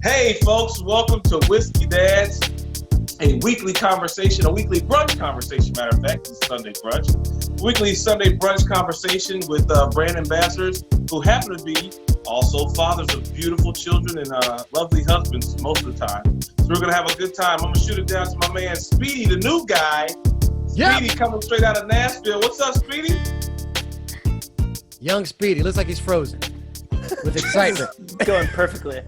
Hey, folks, welcome to Whiskey Dads, a weekly conversation, a weekly brunch conversation, matter of fact, it's Sunday brunch. Weekly Sunday brunch conversation with brand ambassadors who happen to be also fathers of beautiful children and lovely husbands most of the time. So we're going to have a good time. I'm going to shoot it down to my man Speedy, the new guy. Speedy coming straight out of Nashville. What's up, Speedy? Young Speedy. Looks like he's frozen with excitement. Going perfectly.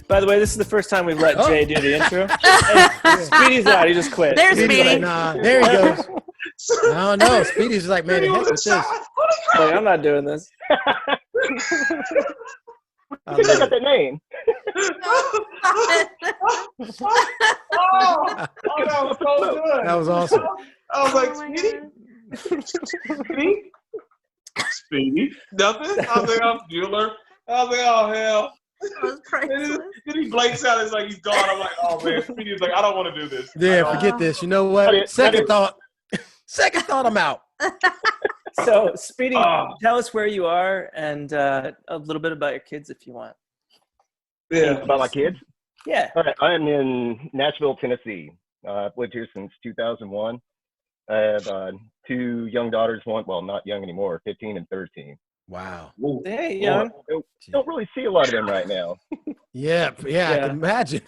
By the way, this is the first time we've let Jay do the intro. Hey, Speedy's out. He just quit. There's Speedy. Like, nah, there he goes. I don't know. Speedy's like, man, the heck with this. Like, I'm not doing this. You got that name. That was so good. That was awesome. I was like, Speedy? Speedy? Nothing? I was like, I'm Bueller. I was like, oh, hell. Then he blanks out. It's like he's gone. I'm like, oh, man. Speedy's like, I don't want to do this. Yeah, forget this. You know what? Second thought, I'm out. So, Speedy, tell us where you are and a little bit about your kids if you want. Yeah. About my kids? Yeah. All right. I'm in Nashville, Tennessee. I've lived here since 2001. I have two young daughters, well, not young anymore, 15 and 13. Wow. Hey, young. Don't really see a lot of them right now. Yeah, I can imagine.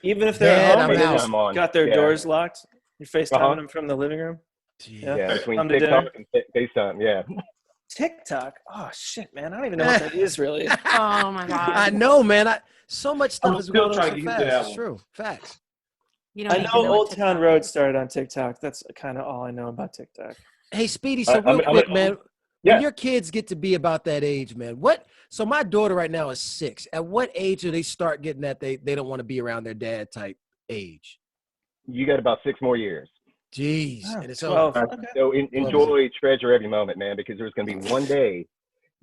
Even if they're at home, I'm got their doors locked. You're FaceTiming them from the living room. Yeah, between TikTok and FaceTime, yeah. TikTok? Oh, shit, man. I don't even know what that is, really. Oh, my God. I know, man. So much stuff is going on so to fast. It's true. Facts. I know Old Town Road started on TikTok. That's kind of all I know about TikTok. Hey, Speedy, so real quick, man. When your kids get to be about that age, man, so my daughter right now is 6. At what age do they start getting that they don't want to be around their dad type age? You got about 6 more years. Jeez. Oh, and it's 12. over. Okay. So enjoy, treasure every moment, man, because there's going to be one day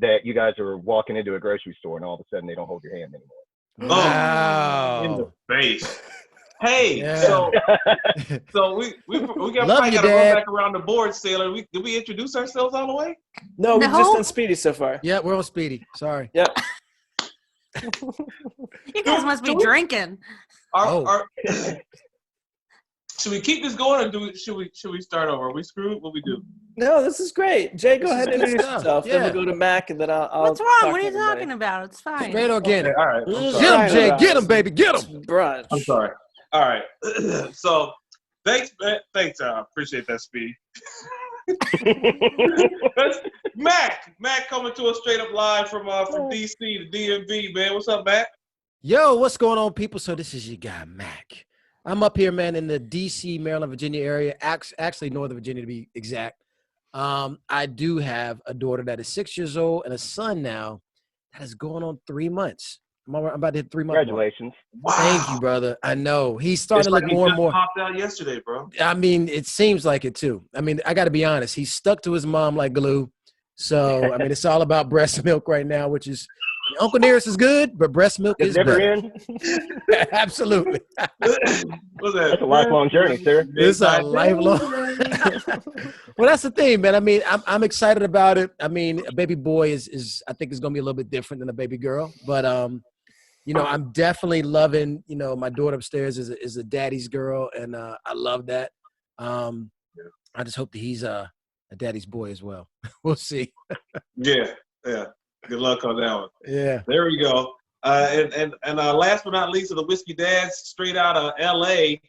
that you guys are walking into a grocery store and all of a sudden they don't hold your hand anymore. Wow. In the face. Hey, Yeah. so we got Love to you, run Dad. back around the board, Sailor. Did we introduce ourselves all the way? No, we've just done Speedy so far. Yeah, we're on Speedy. Sorry. Yep. You guys must be drinking. Should we keep this going, or should we start over? Are we screwed? What we do? No, this is great. Jay, go ahead and introduce stuff. yourself. Then Yeah. we'll go to Mac, and then I'll What's wrong? talk What are you to everybody. talking about? It's fine. Straight organic. Okay, all right. I'm Get sorry. him, Jay. Get him, baby. Get him. Brunch. I'm sorry. All right. So thanks, man. Thanks. I appreciate that, Speed. Mac coming to us straight up live from DC to DMV, man. What's up, Mac? Yo, what's going on, people? So this is your guy, Mac. I'm up here, man, in the DC, Maryland, Virginia area, actually Northern Virginia to be exact. I do have a daughter that is 6 years old and a son now that is going on 3 months. I'm about to hit 3 months. Congratulations. Wow. Thank you, brother. I know. He's starting to look more and more. Popped out yesterday, bro. I mean, it seems like it too. I mean, I got to be honest. He's stuck to his mom like glue. So, I mean, it's all about breast milk right now, which is Uncle Nearest is good, but breast milk is never better. in. What's Absolutely. that? That's a lifelong journey, sir. It's a lifelong. Well, that's the thing, man. I mean, I'm excited about it. I mean, a baby boy is I think is going to be a little bit different than a baby girl, but you know, I'm definitely loving. You know, my daughter upstairs is a daddy's girl, and I love that. I just hope that he's a daddy's boy as well. We'll see. Yeah. Good luck on that one. Yeah. There we go. And last but not least of the Whiskey Dads, straight out of L.A.,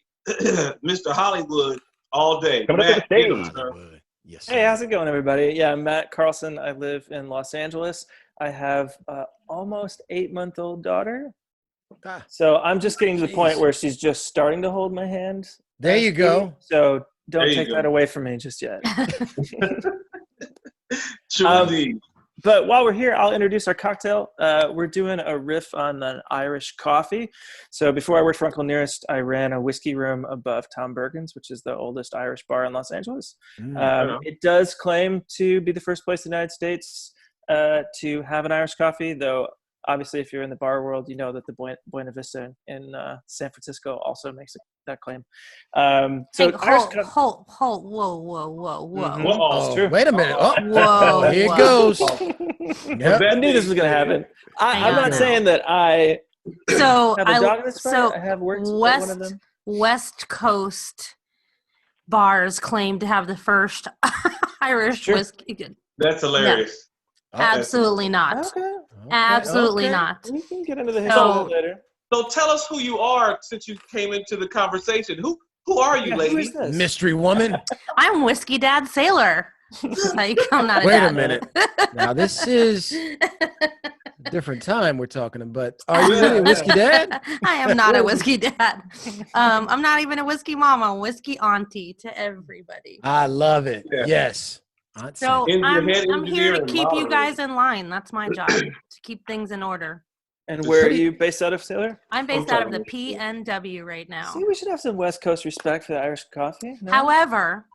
Mr. Hollywood all day. Coming up to the stage. Yes. Hey, how's it going, everybody? Yeah, I'm Matt Carlson. I live in Los Angeles. I have almost 8-month-old daughter. So I'm just getting to the point where she's just starting to hold my hand. There you go. So don't take that away from me just yet. True indeed. But while we're here, I'll introduce our cocktail. We're doing a riff on an Irish coffee. So before I worked for Uncle Nearest, I ran a whiskey room above Tom Bergen's, which is the oldest Irish bar in Los Angeles. It does claim to be the first place in the United States to have an Irish coffee, though obviously if you're in the bar world, you know that the Buena Vista in San Francisco also makes that claim. Whoa. Mm-hmm. Oh, true. Wait a minute. Oh, Whoa. Here it goes. I knew this was going to happen. I'm not saying that I So Have a dog in this fight? so I have worked at one of them. West Coast bars claim to have the first Irish Sure. whiskey. That's hilarious. Absolutely not. Okay. Absolutely okay. not. We can get into the history So- of it later. So tell us who you are since you came into the conversation. Who are you, Yeah, lady? who is this? Mystery woman. I'm Whiskey Dad Sailor. Like, I'm not a Wait dad. a minute. Now this is a different time we're talking about. Are you really a whiskey dad? I am not a whiskey dad. I'm not even a whiskey mama. I'm a whiskey auntie to everybody. I love it. Yeah. Yes. Auntie. So I'm head here engineer to and keep you moderator. guys in line. That's my job, to keep things in order. And where are you based out of, Sailor? I'm based out of the PNW right now. See, we should have some West Coast respect for the Irish coffee. No? However,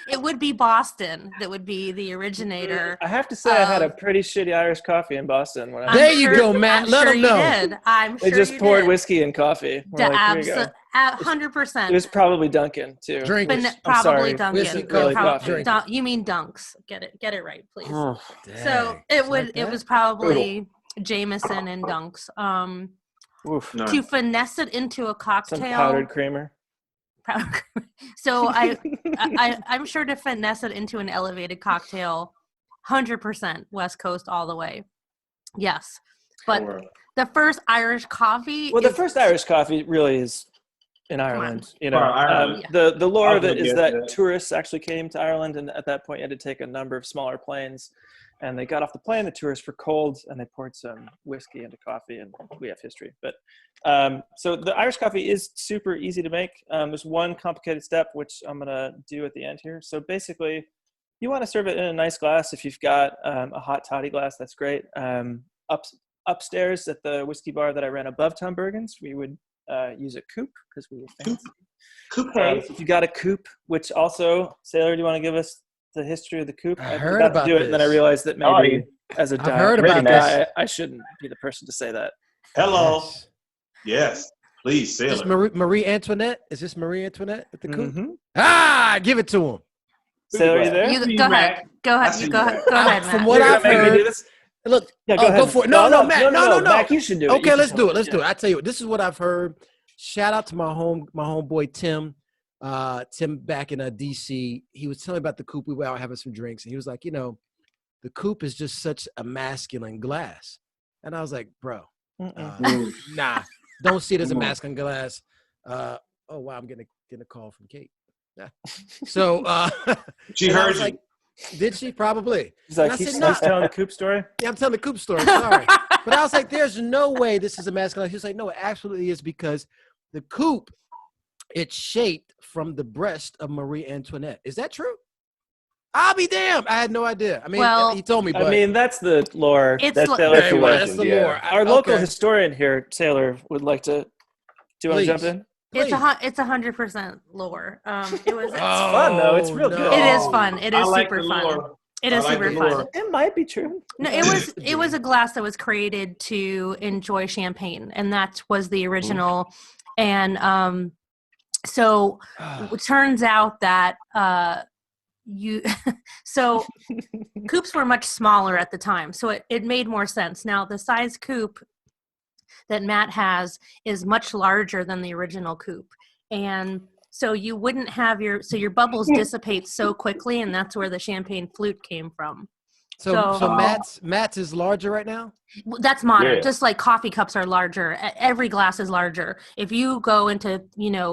it would be Boston that would be the originator. I have to say, I had a pretty shitty Irish coffee in Boston. When I There was you go, Matt. I'm Let sure them you know. did. I'm They sure just you poured did. whiskey in coffee. We're like, here you go. 100%. It was probably Dunkin' too. Drink But it. I'm probably sorry. Dunkin'. Whiskey, really coffee. coffee. You mean Dunks? Get it right, please. Oh, So Dang. Like it that? was probably Jameson and Dunks. oof. No. To finesse it into a Some cocktail. powdered creamer. So I'm sure to finesse it into an elevated cocktail, 100% West Coast all the way. Yes, but Sure. the first Irish coffee. Well, the is- first Irish coffee really is in Ireland. You know, Ireland. the lore I of was it gonna is guess that that. tourists actually came to Ireland, and at that point, you had to take a number of smaller planes. And they got off the plane. The tourists were cold, and they poured some whiskey into coffee, and we have history. But so the Irish coffee is super easy to make. There's one complicated step which I'm gonna do at the end here. So basically, you want to serve it in a nice glass. If you've got a hot toddy glass, that's great. Upstairs at the whiskey bar that I ran above Tom Bergen's, we would use a coupe because we were fancy. Coupe. So if you got a coupe, which also, Sailor, do you want to give us the history of the coupe? I was heard about about to do it, and then I this. realized that maybe as a I've heard diet about guy, this. I shouldn't be the person to say that. Hello. Yes. Yes. Please, Is this Sailor. Marie Antoinette? Is this Marie Antoinette at the coupe? Mhm. Ah, give it to him. Sailor, are you there? You See go you, ahead. Mac. Go I ahead. see You you, go Mac. ahead. Go ahead, From Matt. what You're I've gonna make me heard, do this? look. Yeah, go ahead. Go for it. No, Matt. No. Mac, you should do it. Okay, You should let's tell do me. it. Let's do Yeah. it. I tell you what. This is what I've heard. Shout out to my homeboy Tim. Tim back in DC. He was telling me about the coupe. We were out having some drinks, and he was like, the coupe is just such a masculine glass. And I was like, bro, nah, don't see it as a masculine glass. Oh wow, I'm getting a call from Kate. Yeah. So She and I heard was you. like, did she? Probably. He's like, And I he's said, nah. telling the coupe story. Yeah, I'm telling the coupe story. Sorry. But I was like, there's no way this is a masculine. He was like, no, it absolutely is, because the coupe, it's shaped from the breast of Marie Antoinette. Is that true? I'll be damned. I had no idea. I mean, Well, he told me, but I mean, that's the lore. It's That's like- Sailor okay, for well, life. that's the Yeah. lore. Our local Okay. historian here, Sailor, would like to. Do you want to jump Please. in? It's Please. it's 100% lore. It was. It's fun though. It's real good. It is fun. It I is like super the fun. lore. It I is like super the fun. lore. It might be true. No, it was a glass that was created to enjoy champagne, and that was the original. And so it turns out that so coupes were much smaller at the time, so it made more sense. Now the size coupe that Matt has is much larger than the original coupe, and so you wouldn't have your bubbles dissipate so quickly, and that's where the champagne flute came from. So Matt's is larger right now? That's modern. Yeah. Just like coffee cups are larger. Every glass is larger. If you go into,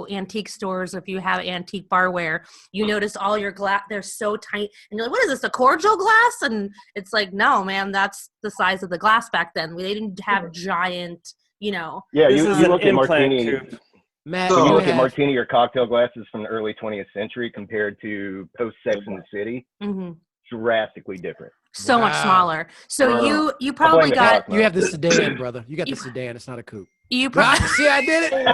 antique stores, if you have antique barware, you notice all your glass, they're so tight. And you're like, what is this, a cordial glass? And it's like, no, man, that's the size of the glass back then. They didn't have giant, Yeah, This you is an look at implant martini. coupe. Matt, So- When you you look at have, martini or cocktail glasses from the early 20th century compared to post Sex in the City, drastically different. so much Wow. smaller. So Wow. you probably the got, clock. you have the sedan, brother. You got the You- sedan. It's not a coupe. you Ah, probably, see, I did it.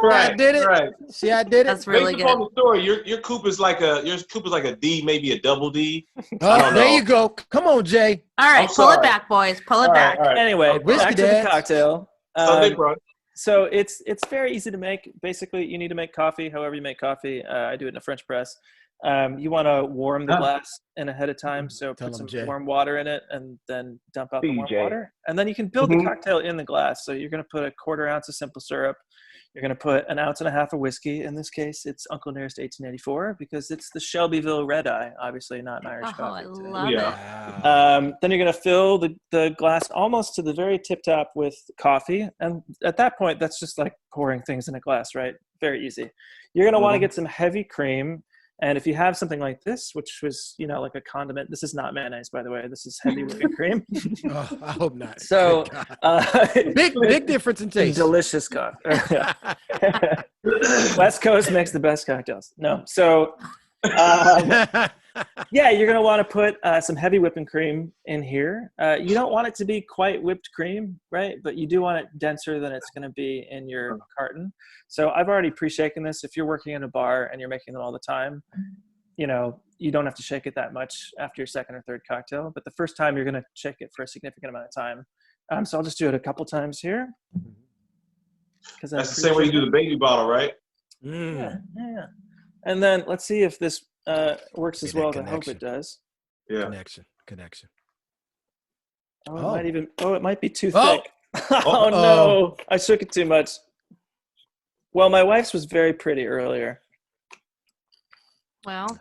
Right, I did it. Right. See, I did it. that's really Based good. upon the story, your coupe is like a D, maybe a double D. Oh, don't there know. you go. Come on, Jay. All right, I'm pull it sorry. back, boys. Pull it All back. right, all right. Anyway, Whiskey back to the dads. cocktail. Sunday brunch. So it's very easy to make. Basically, you need to make coffee however you make coffee. I do it in a French press. You want to warm the glass in ahead of time. So Tell put 'em, some Jay. warm water in it and then dump out the warm BJ. water. And then you can build the cocktail in the glass. So you're going to put a 1/4 ounce of simple syrup. You're going to put 1.5 ounces of whiskey. In this case, it's Uncle Nearest 1884 because it's the Shelbyville Red Eye, obviously not an Irish Oh, coffee. I today. love it. Wow. Then you're going to fill the glass almost to the very tip top with coffee. And at that point, that's just like pouring things in a glass, right? Very easy. You're going to want to get some heavy cream. And if you have something like this, which was, like a condiment, this is not mayonnaise, by the way. This is heavy whipping cream. Oh, I hope not. So big difference in taste. Delicious cocktail. West Coast makes the best cocktails. No. So yeah, you're going to want to put some heavy whipping cream in here. You don't want it to be quite whipped cream, right? But you do want it denser than it's going to be in your carton. So I've already pre-shaken this. If you're working in a bar and you're making them all the time, you don't have to shake it that much after your second or third cocktail. But the first time, you're going to shake it for a significant amount of time. So I'll just do it a couple times here. That's the same way you do the baby bottle, right? Yeah. And then let's see if this works as well as I hope it does. Yeah. Connection. It might be too Oh. thick. Oh no, I shook it too much. Well, my wife's was very pretty earlier. Well,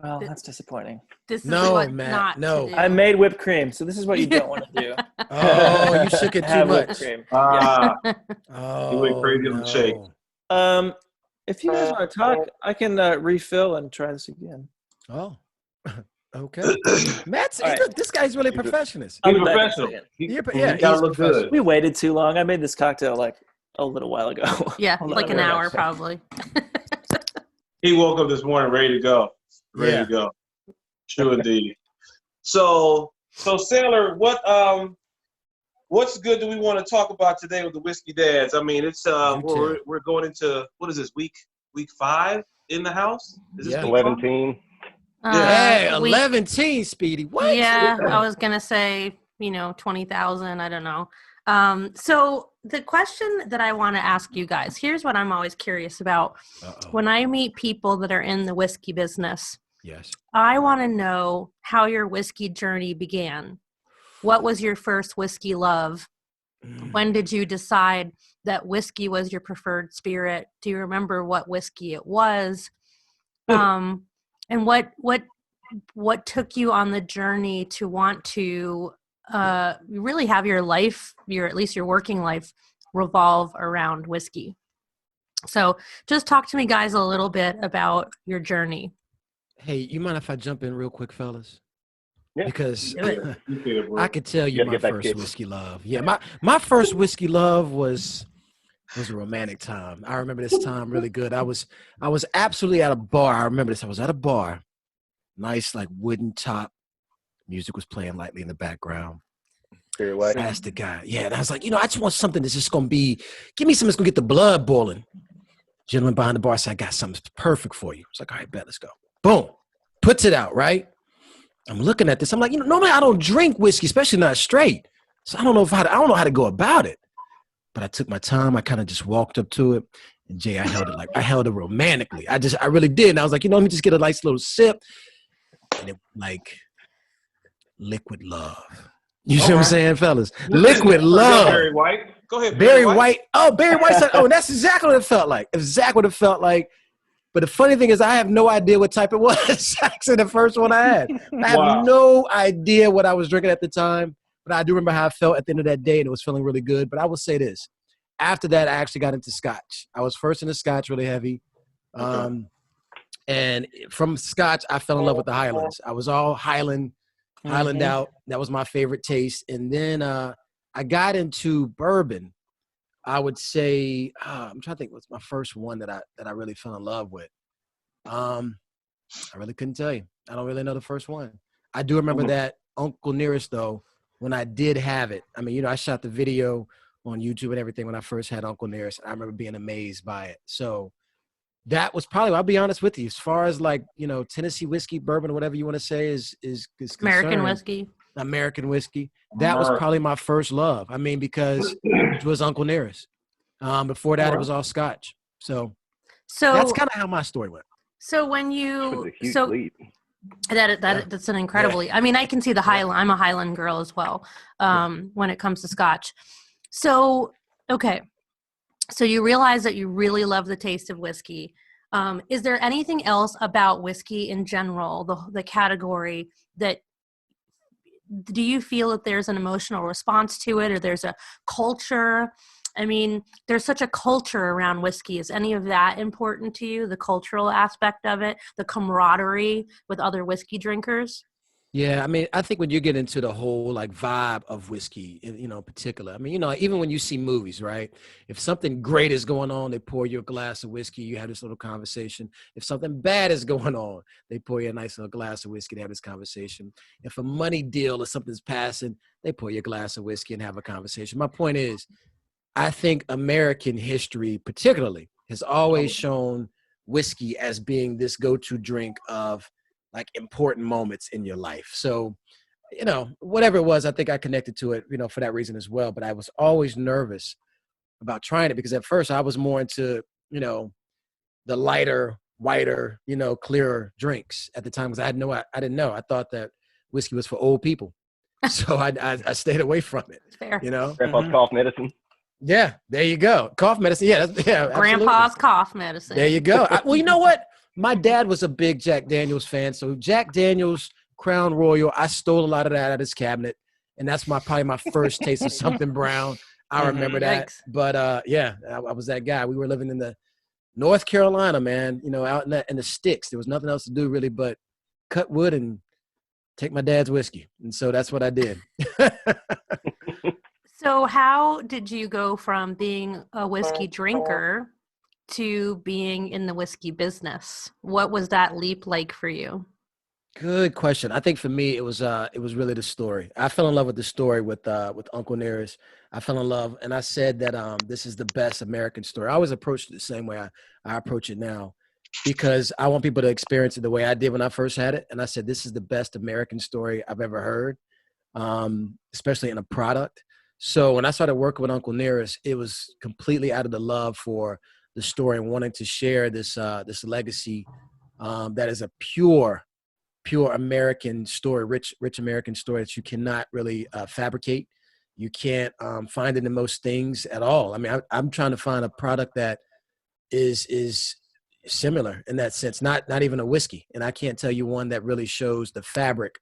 Well, that's disappointing. this is No, what Matt, not no. to do. I made whipped cream, so this is what you don't want to do. Oh, you shook it too Have whipped much. cream. Oh, You went crazy on the shake. If you guys want to talk, I can refill and try this again. Oh, okay. Matt's All right. look, this guy's really a perfectionist. He's I'll be back in a professional. second. He Yeah, gotta he's look professional. good. We waited too long. I made this cocktail like a little while ago. Yeah, Hold on, like an wait a hour second. probably. He woke up this morning ready to go. Yeah. To go. True indeed. So Sailor, what's good do we want to talk about today with the Whiskey Dads? I mean, it's we're going into, what is this, week 5 in the house? Is this Yeah. week 5? 11. Hey, We- 11 Speedy. What? Yeah, I was gonna say, 20,000. I don't know. So the question that I want to ask you guys, here's what I'm always curious about. Uh-oh. When I meet people that are in the whiskey business, Yes. I want to know how your whiskey journey began. What was your first whiskey love? When did you decide that whiskey was your preferred spirit? Do you remember what whiskey it was? And what took you on the journey to want to really have your life, at least your working life, revolve around whiskey? So just talk to me, guys, a little bit about your journey. Hey, you mind if I jump in real quick, fellas? Yeah. Because Yeah. I could tell you gotta my get that first kid. whiskey love. Yeah, my first whiskey love was a romantic time. I remember this time really good. I was absolutely at a bar. I remember this. I was at a bar, nice like wooden top. Music was playing lightly in the background. Very white. Asked the guy, yeah, and I was like, I just want something that's just gonna give me something that's gonna get the blood boiling. Gentleman behind the bar said, I got something perfect for you. It's like, all right, bet, let's go. Boom, puts it out, right? I'm looking at this. I'm like, normally I don't drink whiskey, especially not straight. So I don't know how to go about it. But I took my time. I kind of just walked up to it. And Jay, I held it romantically. I really did. And I was like, let me just get a nice little sip. And it like liquid love. You see what I'm saying, fellas? Liquid love. Barry White. Go ahead. Barry White. Oh, Barry White said, that's exactly what it felt like. Exactly what it felt like. But the funny thing is, I have no idea what type it was. Actually, the first one I had. I have no idea what I was drinking at the time. But I do remember how I felt at the end of that day, and it was feeling really good. But I will say this. After that, I actually got into Scotch. I was first into Scotch really heavy. And from Scotch, I fell in love with the Highlands. I was all Highland out. That was my favorite taste. And then I got into bourbon. I would say, I'm trying to think what's my first one that I really fell in love with. I really couldn't tell you. I don't really know the first one. I do remember that Uncle Nearest, though, when I did have it. I mean, I shot the video on YouTube and everything when I first had Uncle Nearest. I remember being amazed by it. So that was probably, I'll be honest with you, as far as like, Tennessee whiskey, bourbon, whatever you want to say is American whiskey. American whiskey. That was probably my first love. I mean, because it was Uncle Nearest. Before that, it was all Scotch. So that's kind of how my story went. So when It's you a huge so leap. that's an incredibly. I mean, I can see the Highland. I'm a Highland girl as well. When it comes to Scotch, so okay. So you realize that you really love the taste of whiskey. Is there anything else about whiskey in general, the category, that do you feel that there's an emotional response to it, or there's a culture? I mean, there's such a culture around whiskey. Is any of that important to you? The cultural aspect of it, the camaraderie with other whiskey drinkers? Yeah, I mean, I think when you get into the whole like vibe of whiskey, in particular, I mean, even when you see movies, right? If something great is going on, they pour you a glass of whiskey, you have this little conversation. If something bad is going on, they pour you a nice little glass of whiskey, they have this conversation. If a money deal or something's passing, they pour you a glass of whiskey and have a conversation. My point is, I think American history particularly has always shown whiskey as being this go-to drink of like important moments in your life. So, whatever it was, I think I connected to it, for that reason as well. But I was always nervous about trying it because at first I was more into, the lighter, whiter, clearer drinks at the time because I didn't know. I thought that whiskey was for old people. So I stayed away from it, Fair. Grandpa's cough medicine. Yeah, there you go. Cough medicine. Yeah, Grandpa's absolutely. cough medicine. There you go. Well, you know what? My dad was a big Jack Daniels fan. So Jack Daniels, Crown Royal, I stole a lot of that out of his cabinet. And that's probably my first taste of something brown. I remember that. Yikes. But yeah, I was that guy. We were living in the North Carolina, man, out in the sticks. There was nothing else to do really but cut wood and take my dad's whiskey. And so that's what I did. So how did you go from being a whiskey drinker to being in the whiskey business? What was that leap like for you? Good question. I think for me, it was really the story. I fell in love with the story with Uncle Nearest. I fell in love, and I said that this is the best American story. I always approached it the same way I approach it now, because I want people to experience it the way I did when I first had it. And I said, this is the best American story I've ever heard, especially in a product. So when I started working with Uncle Nearest, it was completely out of the love for the story and wanting to share this legacy that is a pure American story, rich American story that you cannot really fabricate. You can't find it in most things at all. I mean, I'm trying to find a product that is similar in that sense, not even a whiskey. And I can't tell you one that really shows the fabric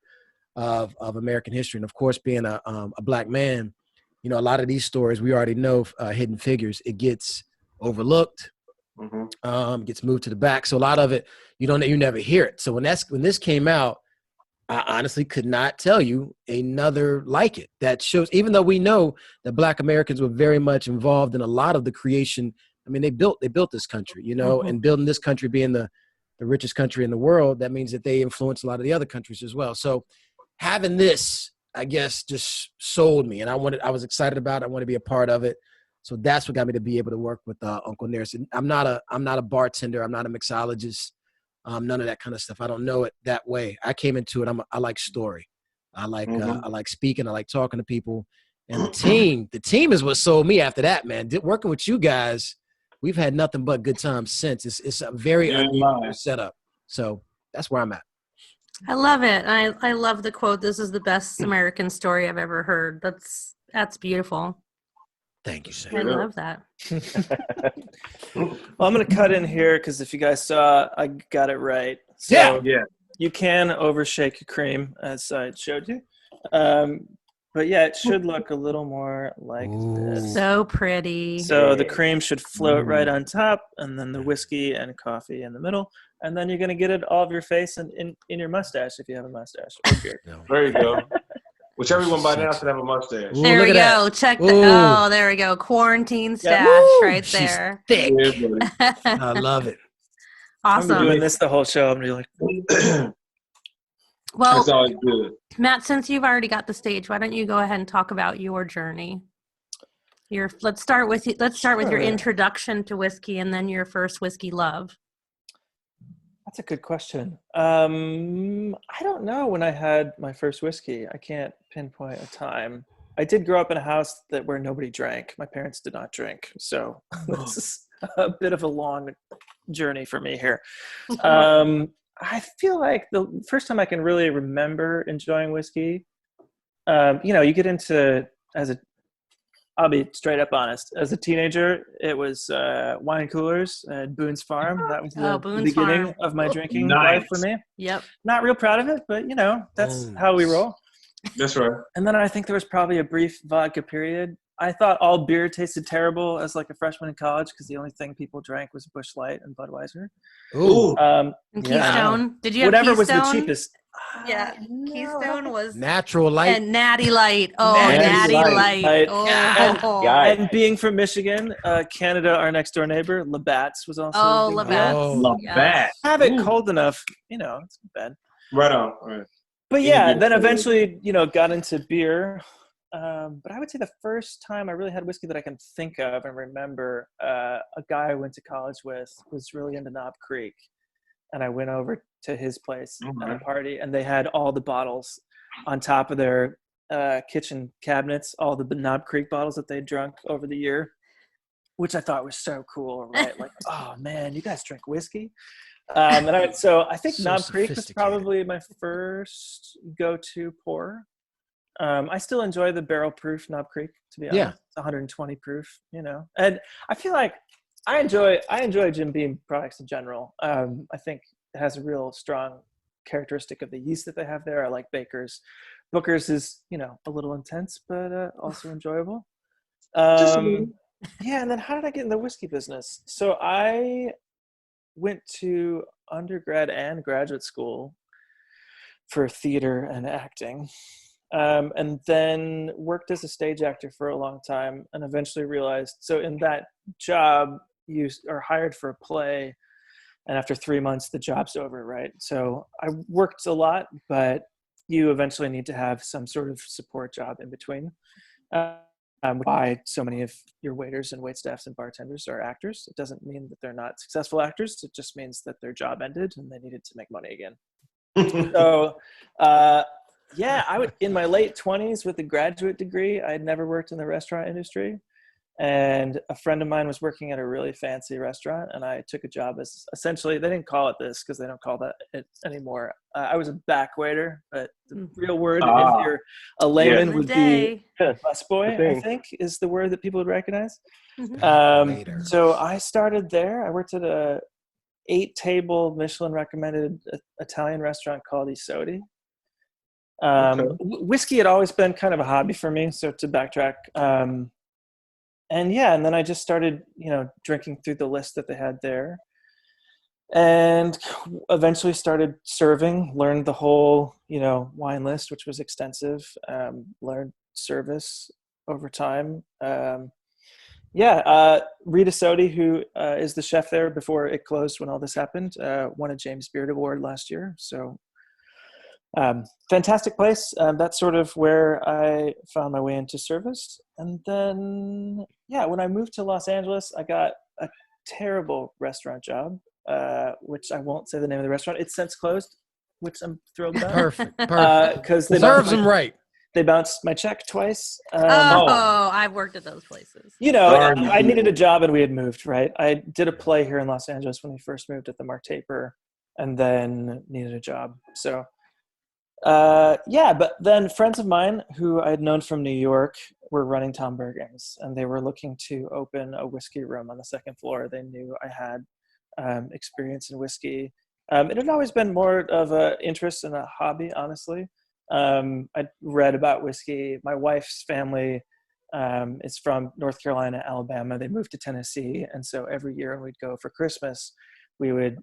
of American history. And of course, being a Black man, a lot of these stories we already know, hidden figures, it gets overlooked, gets moved to the back. So a lot of it, you never hear it. So when this came out, I honestly could not tell you another like it that shows, even though we know that Black Americans were very much involved in a lot of the creation. I mean, they built this country, and building this country being the richest country in the world, that means that they influenced a lot of the other countries as well. So having this, I guess, just sold me, and I was excited about it. I want to be a part of it. So that's what got me to be able to work with Uncle Nearest. And I'm not a bartender. I'm not a mixologist. None of that kind of stuff. I don't know it that way. I came into it. I like story. I like speaking. I like talking to people. And the team is what sold me after that, man. Working with you guys, we've had nothing but good times since. It's a very unusual setup. So that's where I'm at. I love it. I love the quote, "This is the best American story I've ever heard." That's beautiful. Thank you, Sam. I love that. Well, I'm going to cut in here because if you guys saw, I got it right. So Yeah. you can overshake your cream, as I showed you. But yeah, it should look a little more like this. So pretty. So the cream should float right on top, and then the whiskey and coffee in the middle. And then you're going to get it all over your face and in your mustache if you have a mustache or beard. There you go. Which everyone by now should have a mustache. Ooh, There we look at go. that. Check Ooh. oh, there we go. Quarantine stash right She's there. thick. Yeah, I love it. I'm Awesome. doing this the whole show. I'm really like, buddy. Well, It's always good. Matt, since you've already got the stage, why don't you go ahead and talk about your journey? Let's start with your introduction to whiskey and then your first whiskey love. that's a good question. I don't know when I had my first whiskey. I can't pinpoint a time. I did grow up in a house where nobody drank. My parents did not drink. So a bit of a long journey for me here. I feel like the first time I can really remember enjoying whiskey, you get into, I'll be straight up honest. As a teenager, it was wine coolers at Boone's Farm. That was the beginning Farm. of my drinking Nice. life for me. Yep. Not real proud of it, but that's how we roll. That's right. And then I think there was probably a brief vodka period. I thought all beer tasted terrible as like a freshman in college because the only thing people drank was Busch Light and Budweiser. Ooh. And Keystone. Did you have whatever Keystone? was the cheapest? Yeah, No. Keystone was Natural Light. and Natty Light. Oh, Natty Natty Light. Oh, And being from Michigan, Canada, our next door neighbor, Labatt's was also. Labatt's. Labatt. Have it cold enough, it's not bad. Right on. Right. But yeah, then eventually, got into beer. But I would say the first time I really had whiskey that I can think of and remember, a guy I went to college with was really into Knob Creek. And I went over to his place at a party, and they had all the bottles on top of their kitchen cabinets, all the Knob Creek bottles that they'd drunk over the year, which I thought was so cool, right? Like, oh man, you guys drink whiskey? So I think Knob Creek was probably my first go-to pour. I still enjoy the barrel proof Knob Creek, to be honest. Yeah. It's 120 proof, and I feel like I enjoy Jim Beam products in general. I think it has a real strong characteristic of the yeast that they have there. I like Baker's. Booker's is, a little intense, but also enjoyable. And then how did I get in the whiskey business? So I went to undergrad and graduate school for theater and acting. And then worked as a stage actor for a long time, and eventually realized, so in that job, you are hired for a play, and after 3 months, the job's over, right? So I worked a lot, but you eventually need to have some sort of support job in between. Why so many of your waiters and waitstaffs and bartenders are actors. It doesn't mean that they're not successful actors. It just means that their job ended and they needed to make money again. So, I would, in my late 20s with a graduate degree, I had never worked in the restaurant industry. And a friend of mine was working at a really fancy restaurant, and I took a job as essentially, they didn't call it this because they don't call that it anymore. I was a back waiter, but the real word, if you're a layman, would be busboy, I think, is the word that people would recognize. So I started there. I worked at a 8-table Michelin recommended Italian restaurant called Isodi. Whiskey had always been kind of a hobby for me. So to backtrack, and then I just started, drinking through the list that they had there, and eventually started serving, learned the whole, wine list, which was extensive, learned service over time. Rita Sodi, who is the chef there before it closed when all this happened, won a James Beard Award last year. So fantastic place. That's sort of where I found my way into service. And then, when I moved to Los Angeles, I got a terrible restaurant job, which I won't say the name of the restaurant. It's since closed, which I'm thrilled about. Perfect. Because serves them right. They bounced my check twice. I've worked at those places. I needed a job and we had moved, right? I did a play here in Los Angeles when we first moved at the Mark Taper, and then needed a job. So, but then friends of mine who I had known from New York were running Tom Bergen's, and they were looking to open a whiskey room on the second floor. They knew I had experience in whiskey. It had always been more of an interest and a hobby, honestly. I'd read about whiskey. My wife's family is from North Carolina, Alabama. They moved to Tennessee, and so every year when we'd go for Christmas, we would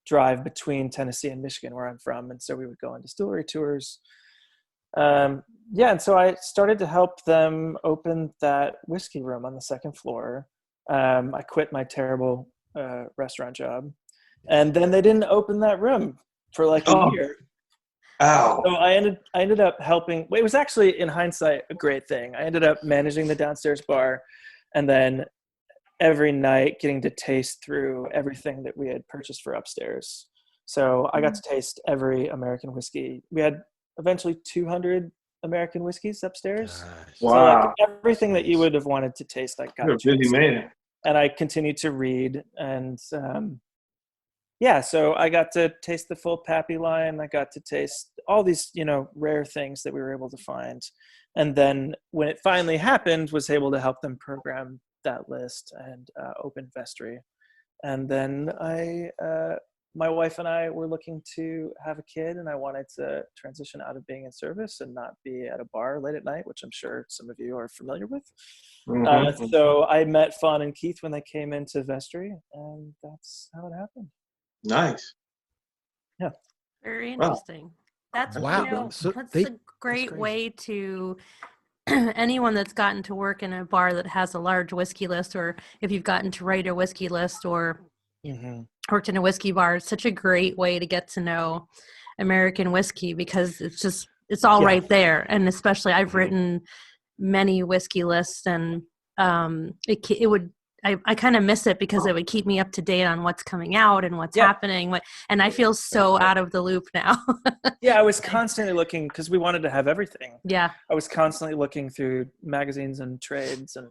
drive between Tennessee and Michigan, where I'm from, and so we would go on distillery tours. And so I started to help them open that whiskey room on the second floor. I quit my terrible restaurant job, and then they didn't open that room for like a year. Ow. So I ended up helping. It was actually, in hindsight, a great thing. I ended up managing the downstairs bar, and then every night getting to taste through everything that we had purchased for upstairs. So I got to taste every American whiskey. We had eventually 200 American whiskeys upstairs. Wow. So like everything that you would have wanted to taste, I got. You're a busy man. and I continued to read. And so I got to taste the full Pappy line. I got to taste all these, rare things that we were able to find. And then when it finally happened, was able to help them program that list and open Vestry. And then my wife and I were looking to have a kid, and I wanted to transition out of being in service and not be at a bar late at night, which I'm sure some of you are familiar with. Mm-hmm. So I met Fawn and Keith when they came into Vestry, and that's how it happened. Nice. Yeah. Very interesting. That's wow. That's a great way to anyone that's gotten to work in a bar that has a large whiskey list, or if you've gotten to write a whiskey list or worked in a whiskey bar, it's such a great way to get to know American whiskey, because it's all right there. And especially I've written many whiskey lists, and I kind of miss it because it would keep me up to date on what's coming out and what's happening. And I feel so out of the loop now. I was constantly looking, because we wanted to have everything. Yeah. I was constantly looking through magazines and trades and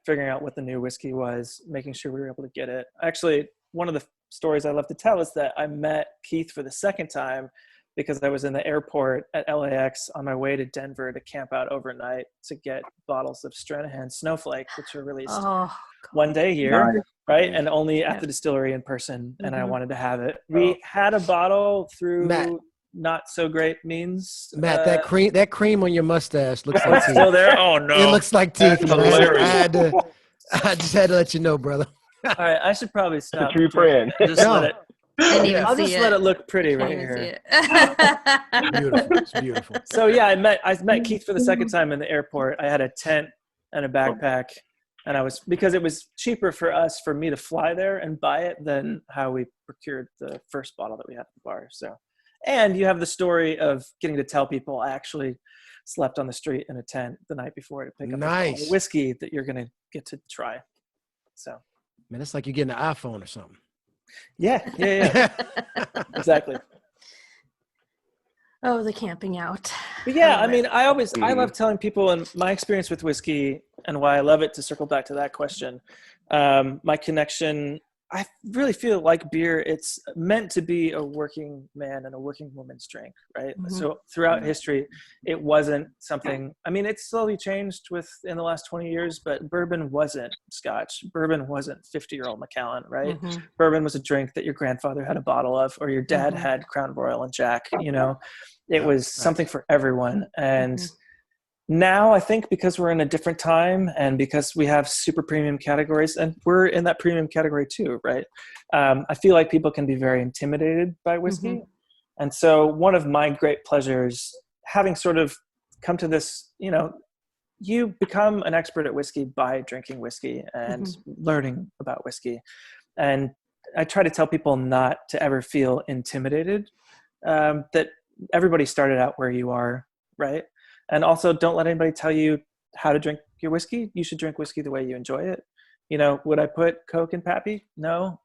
figuring out what the new whiskey was, making sure we were able to get it. Actually, one of the stories I love to tell is that I met Keith for the second time because I was in the airport at LAX on my way to Denver to camp out overnight to get bottles of Stranahan Snowflake, which are released one day a year, right? And only at the distillery in person, and I wanted to have it. We had a bottle through not so great means. Matt, that cream on your mustache looks like teeth. Still there? Oh no, it looks like teeth. Hilarious. I just had to let you know, brother. All right, I should probably stop. It's a true friend. Just let it. I'll just let it look pretty right here. Beautiful. It's beautiful. So I met Keith for the second time in the airport. I had a tent and a backpack, and because it was cheaper for me to fly there and buy it than how we procured the first bottle that we had at the bar. So, and you have the story of getting to tell people I actually slept on the street in a tent the night before to pick up a bottle of whiskey that you're going to get to try. So, man, it's like you're getting an iPhone or something. Yeah. Exactly. Oh, the camping out. But I mean, I love telling people, and my experience with whiskey and why I love it, to circle back to that question, my connection, I really feel like beer, it's meant to be a working man and a working woman's drink, right? Mm-hmm. So throughout history, it wasn't something, I mean, it's slowly changed in the last 20 years, but bourbon wasn't Scotch. Bourbon wasn't 50-year-old Macallan, right? Mm-hmm. Bourbon was a drink that your grandfather had a bottle of, or your dad had Crown Royal and Jack, it was something for everyone. And now I think because we're in a different time and because we have super premium categories, and we're in that premium category too, right? I feel like people can be very intimidated by whiskey. Mm-hmm. And so one of my great pleasures, having sort of come to this, you become an expert at whiskey by drinking whiskey and learning about whiskey. And I try to tell people not to ever feel intimidated, that everybody started out where you are, right? And also, don't let anybody tell you how to drink your whiskey. You should drink whiskey the way you enjoy it. Would I put Coke in Pappy? No,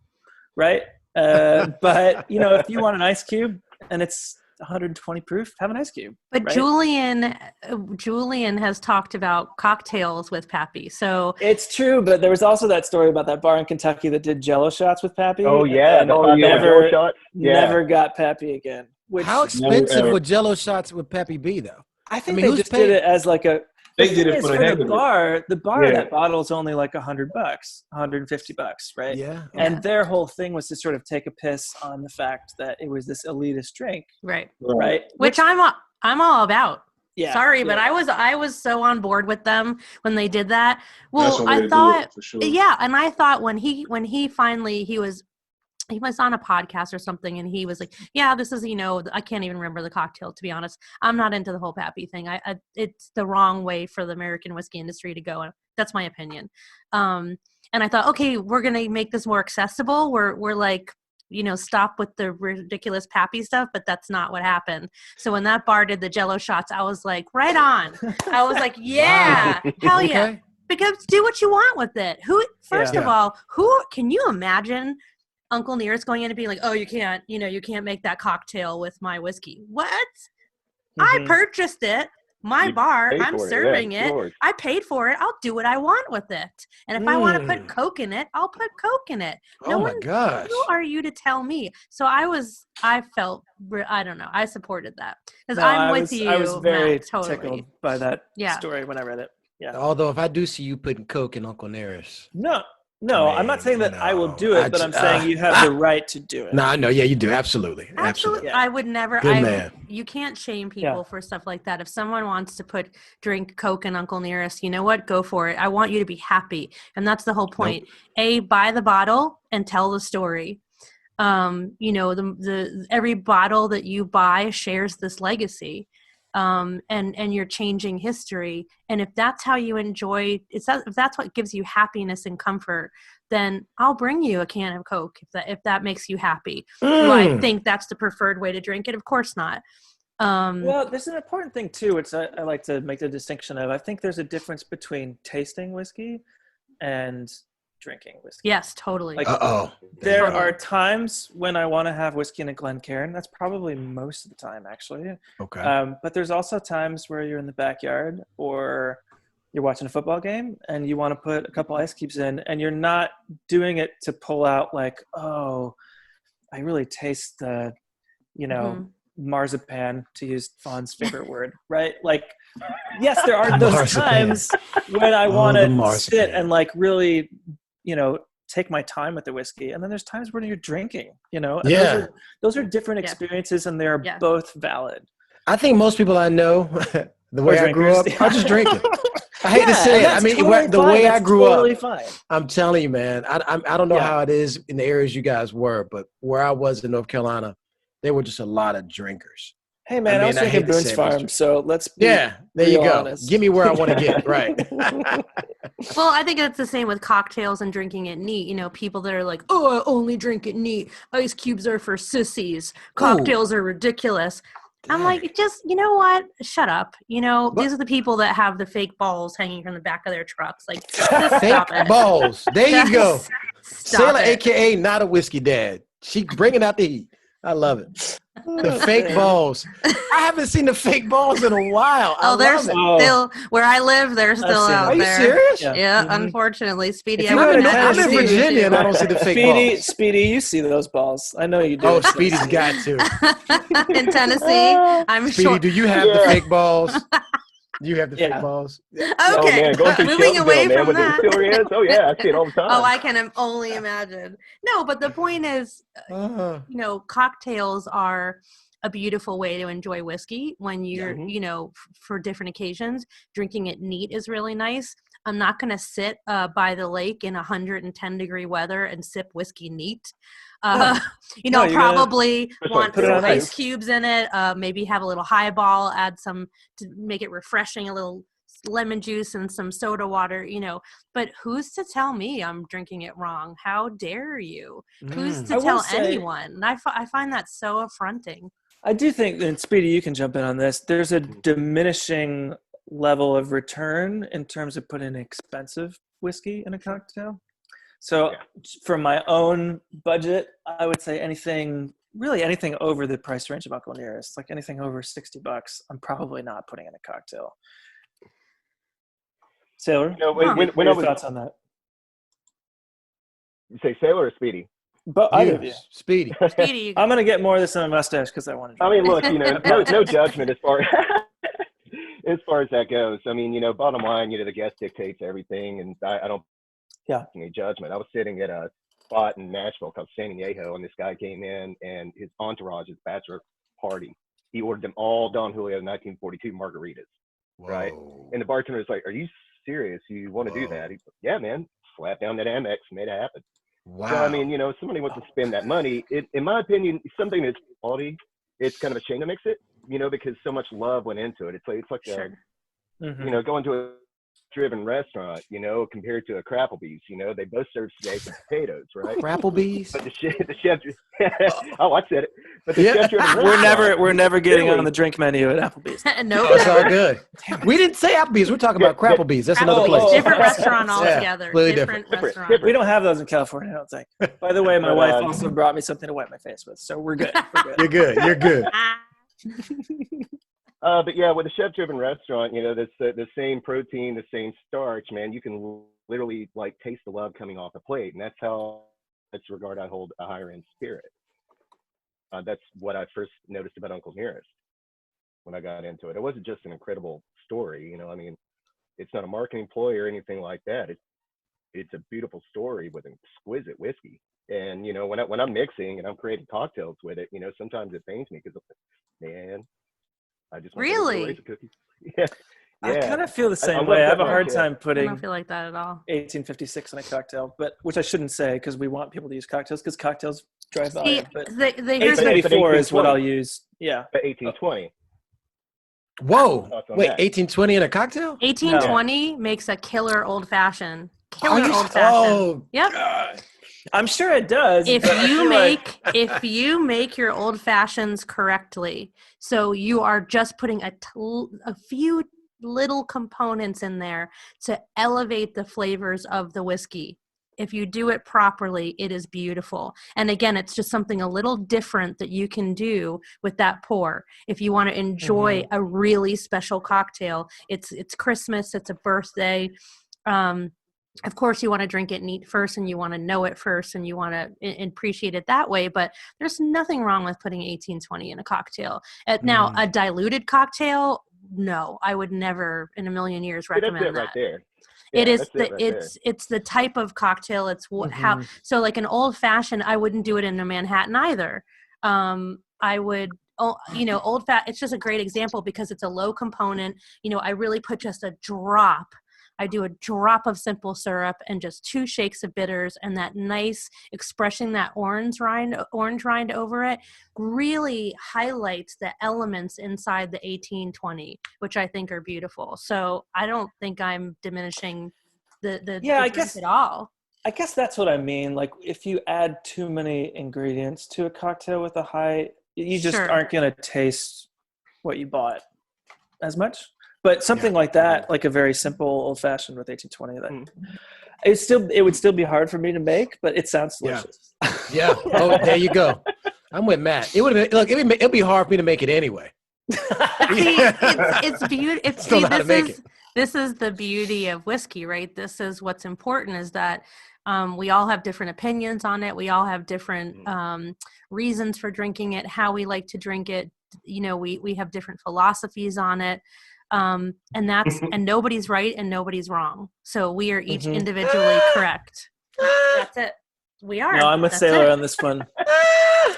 right? But, if you want an ice cube and it's 120 proof, have an ice cube. But right? Julian has talked about cocktails with Pappy. So it's true, but there was also that story about that bar in Kentucky that did Jello shots with Pappy. Oh yeah, never got Pappy again. How expensive would Jello shots with Pappy be, though? I think they just did it as like a. They did it for the bar. The bar, that bottle is only like $100, $150, right? Yeah. And their whole thing was to sort of take a piss on the fact that it was this elitist drink, right? Which I'm all about. Yeah. Sorry, but I was so on board with them when they did that. Well, I thought, sure. And I thought when he finally he was on a podcast or something, and he was like, yeah, this is, I can't even remember the cocktail, to be honest. I'm not into the whole Pappy thing. It's the wrong way for the American whiskey industry to go. And that's my opinion. And I thought, okay, we're going to make this more accessible. We're like, stop with the ridiculous Pappy stuff, but that's not what happened. So when that bar did the Jello shots, I was like, right on. I was like, yeah, hell yeah. Okay. Because do what you want with it. First of all, who can you imagine Uncle Nearest going in and being like, oh, you can't make that cocktail with my whiskey. What? I purchased it. my You bar. paid I'm for it, serving yeah, it's it. yours. I paid for it. I'll do what I want with it. And if I want to put Coke in it, I'll put Coke in it. Oh my gosh. Who are you to tell me? So I don't know. I supported that because No, I'm with you. I was very Matt, totally. tickled by that Yeah. story when I read it. Yeah. Although if I do see you putting Coke in Uncle Nearest. No, I'm not saying that I will do it, but I'm saying you have the right to do it. No, I know. Yeah, you do. Absolutely. Absolutely. I would never. Good man. You can't shame people for stuff like that. If someone wants to drink Coke in Uncle Nearest, you know what? Go for it. I want you to be happy. And that's the whole point. Buy the bottle and tell the story. Every bottle that you buy shares this legacy. And you're changing history. And if that's how you enjoy, if that's what gives you happiness and comfort, then I'll bring you a can of Coke if that makes you happy. Do I think that's the preferred way to drink it? Of course not. Well, there's an important thing too, which I like to make the distinction of. I think there's a difference between tasting whiskey and drinking whiskey. Yes, totally. There are times when I want to have whiskey in a Glencairn. That's probably most of the time, actually. Okay. But there's also times where you're in the backyard or you're watching a football game and you want to put a couple ice cubes in, and you're not doing it to pull out like, oh, I really taste the, marzipan, to use Fawn's favorite word, right? Like, yes, there are those times when I want to sit and like really, take my time with the whiskey. And then there's times when you're drinking, and those are different experiences, and they're both valid. I think most people I know, the way I grew up, are just drinking. I hate to say it. I mean, the way I grew up, I'm telling you, man, I don't know how it is in the areas you guys were, but where I was in North Carolina, there were just a lot of drinkers. Hey, man, I was drinking Boone's Farm, so let's be there you go. Honest. Give me where I want to get, right. Well, I think it's the same with cocktails and drinking it neat. People that are like, oh, I only drink it neat. Ice cubes are for sissies. Cocktails are ridiculous. I'm like, just, you know what? Shut up. These are the people that have the fake balls hanging from the back of their trucks. Like, just stop it. Balls. There you go. Sailor, it. AKA not a whiskey dad. She bringing out the heat. I love it. The fake balls. I haven't seen the fake balls in a while. They're still where I live. They're still out there. Are you serious? Yeah, unfortunately, Speedy. I'm in Virginia and I don't see the fake balls. Speedy, you see those balls? I know you do. Oh, Speedy's got to. In Tennessee, I'm Speedy, sure. do you have the fake balls? Do you have the fake balls? Okay, moving away from that. Oh yeah, I see it all the time. Oh, I can only imagine. No, but the point is, cocktails are a beautiful way to enjoy whiskey when you're, for different occasions. Drinking it neat is really nice. I'm not going to sit by the lake in 110-degree weather and sip whiskey neat. Probably want some ice cubes in it, maybe have a little highball, add some to make it refreshing, a little lemon juice and some soda water, but who's to tell me I'm drinking it wrong? How dare you? Who's to tell anyone? And I find that so affronting. I do think, and Speedy, you can jump in on this, there's a diminishing level of return in terms of putting expensive whiskey in a cocktail. So for my own budget, I would say anything over the price range of Uncle Nearest, like anything over $60, I'm probably not putting in a cocktail. Sailor, when your thoughts on that? You say Sailor or Speedy? But either of you. Speedy. I'm going to get more of this in my mustache because I want to drink. I mean, look, no judgment as far as that goes. I mean, bottom line, the guest dictates everything, and I don't any judgment. I was sitting at a spot in Nashville called San Diego, and this guy came in, and his entourage's bachelor party, he ordered them all Don Julio 1942 margaritas, right? And the bartender was like, "Are you serious? You want to do that?" He's like, "Yeah, man." Slapped down that Amex, made it happen. Wow. So I mean, if somebody wants to spend that money, in my opinion, something that's quality, it's kind of a shame to mix it, because so much love went into it. It's like going to a driven restaurant, compared to a Crapplebee's, they both serve steak and potatoes, right? Crapplebee's? But the chef oh, I said it. But the chef we're never getting on the drink menu at Applebee's. No, it's all good. We didn't say Applebee's. We're talking about Crapplebee's. That's another place. Different restaurant altogether. Different Restaurant. We don't have those in California, I don't think. By the way, my wife also brought me something to wipe my face with, so we're good. You're good. But yeah, with a chef-driven restaurant, you know, the same protein, the same starch, man, you can literally like taste the love coming off the plate, and that's how much regard I hold a higher end spirit. That's what I first noticed about Uncle Nearest when I got into it. It wasn't just an incredible story, you know. I mean, it's not a marketing ploy or anything like that. It's a beautiful story with an exquisite whiskey. And you know, when I'm mixing and I'm creating cocktails with it, you know, sometimes it pains me because, man, I just want to Really? raise a cookie. Yeah. I Yeah. kind of feel the same love way. I have that a hard kid. time I putting don't feel like that at all. 1856 in a cocktail, but which I shouldn't say because we want people to use cocktails because cocktails drive See, volume. But here's the 1884 is what 1820. I'll use. Yeah. But 1820. Whoa. Thoughts on Wait, that? 1820 in a cocktail? 1820 makes a killer old fashioned. Are Killer you- old fashioned. Oh, Yep. God. I'm sure it does. If but I you feel like- if you make your old fashions correctly, so you are just putting a few little components in there to elevate the flavors of the whiskey. If you do it properly, it is beautiful. And again, it's just something a little different that you can do with that pour. If you want to enjoy a really special cocktail, it's Christmas, it's a birthday. Of course, you want to drink it neat first, and you want to know it first, and you want to appreciate it that way. But there's nothing wrong with putting 1820 in a cocktail. Now, a diluted cocktail, no, I would never in a million years That's recommend it that. right there. It Yeah, is that's it right there. it's the type of cocktail. It's how so like an old fashioned. I wouldn't do it in a Manhattan either. I would. Old fat. It's just a great example because it's a low component. You know, I really put just a drop. I do a drop of simple syrup and just 2 shakes of bitters, and that nice expression, that orange rind over it, really highlights the elements inside the 1820, which I think are beautiful. So I don't think I'm diminishing the I drink guess at all. I guess that's what I mean. Like if you add too many ingredients to a cocktail with a high, you just Sure. aren't going to taste what you bought as much. But something like that, like a very simple old fashioned with 1820, it would still be hard for me to make, but it sounds delicious. Yeah. Oh, there you go. I'm with Matt. It would have been, look, it'd be hard for me to make it anyway. See, it's beautiful. Still know how to make it. This is the beauty of whiskey, right? This is what's important, is that we all have different opinions on it. We all have different reasons for drinking it, how we like to drink it. You know, we have different philosophies on it. And nobody's right and nobody's wrong. So we are each individually correct. That's it. We are. No, I'm with That's Sailor it. on this one.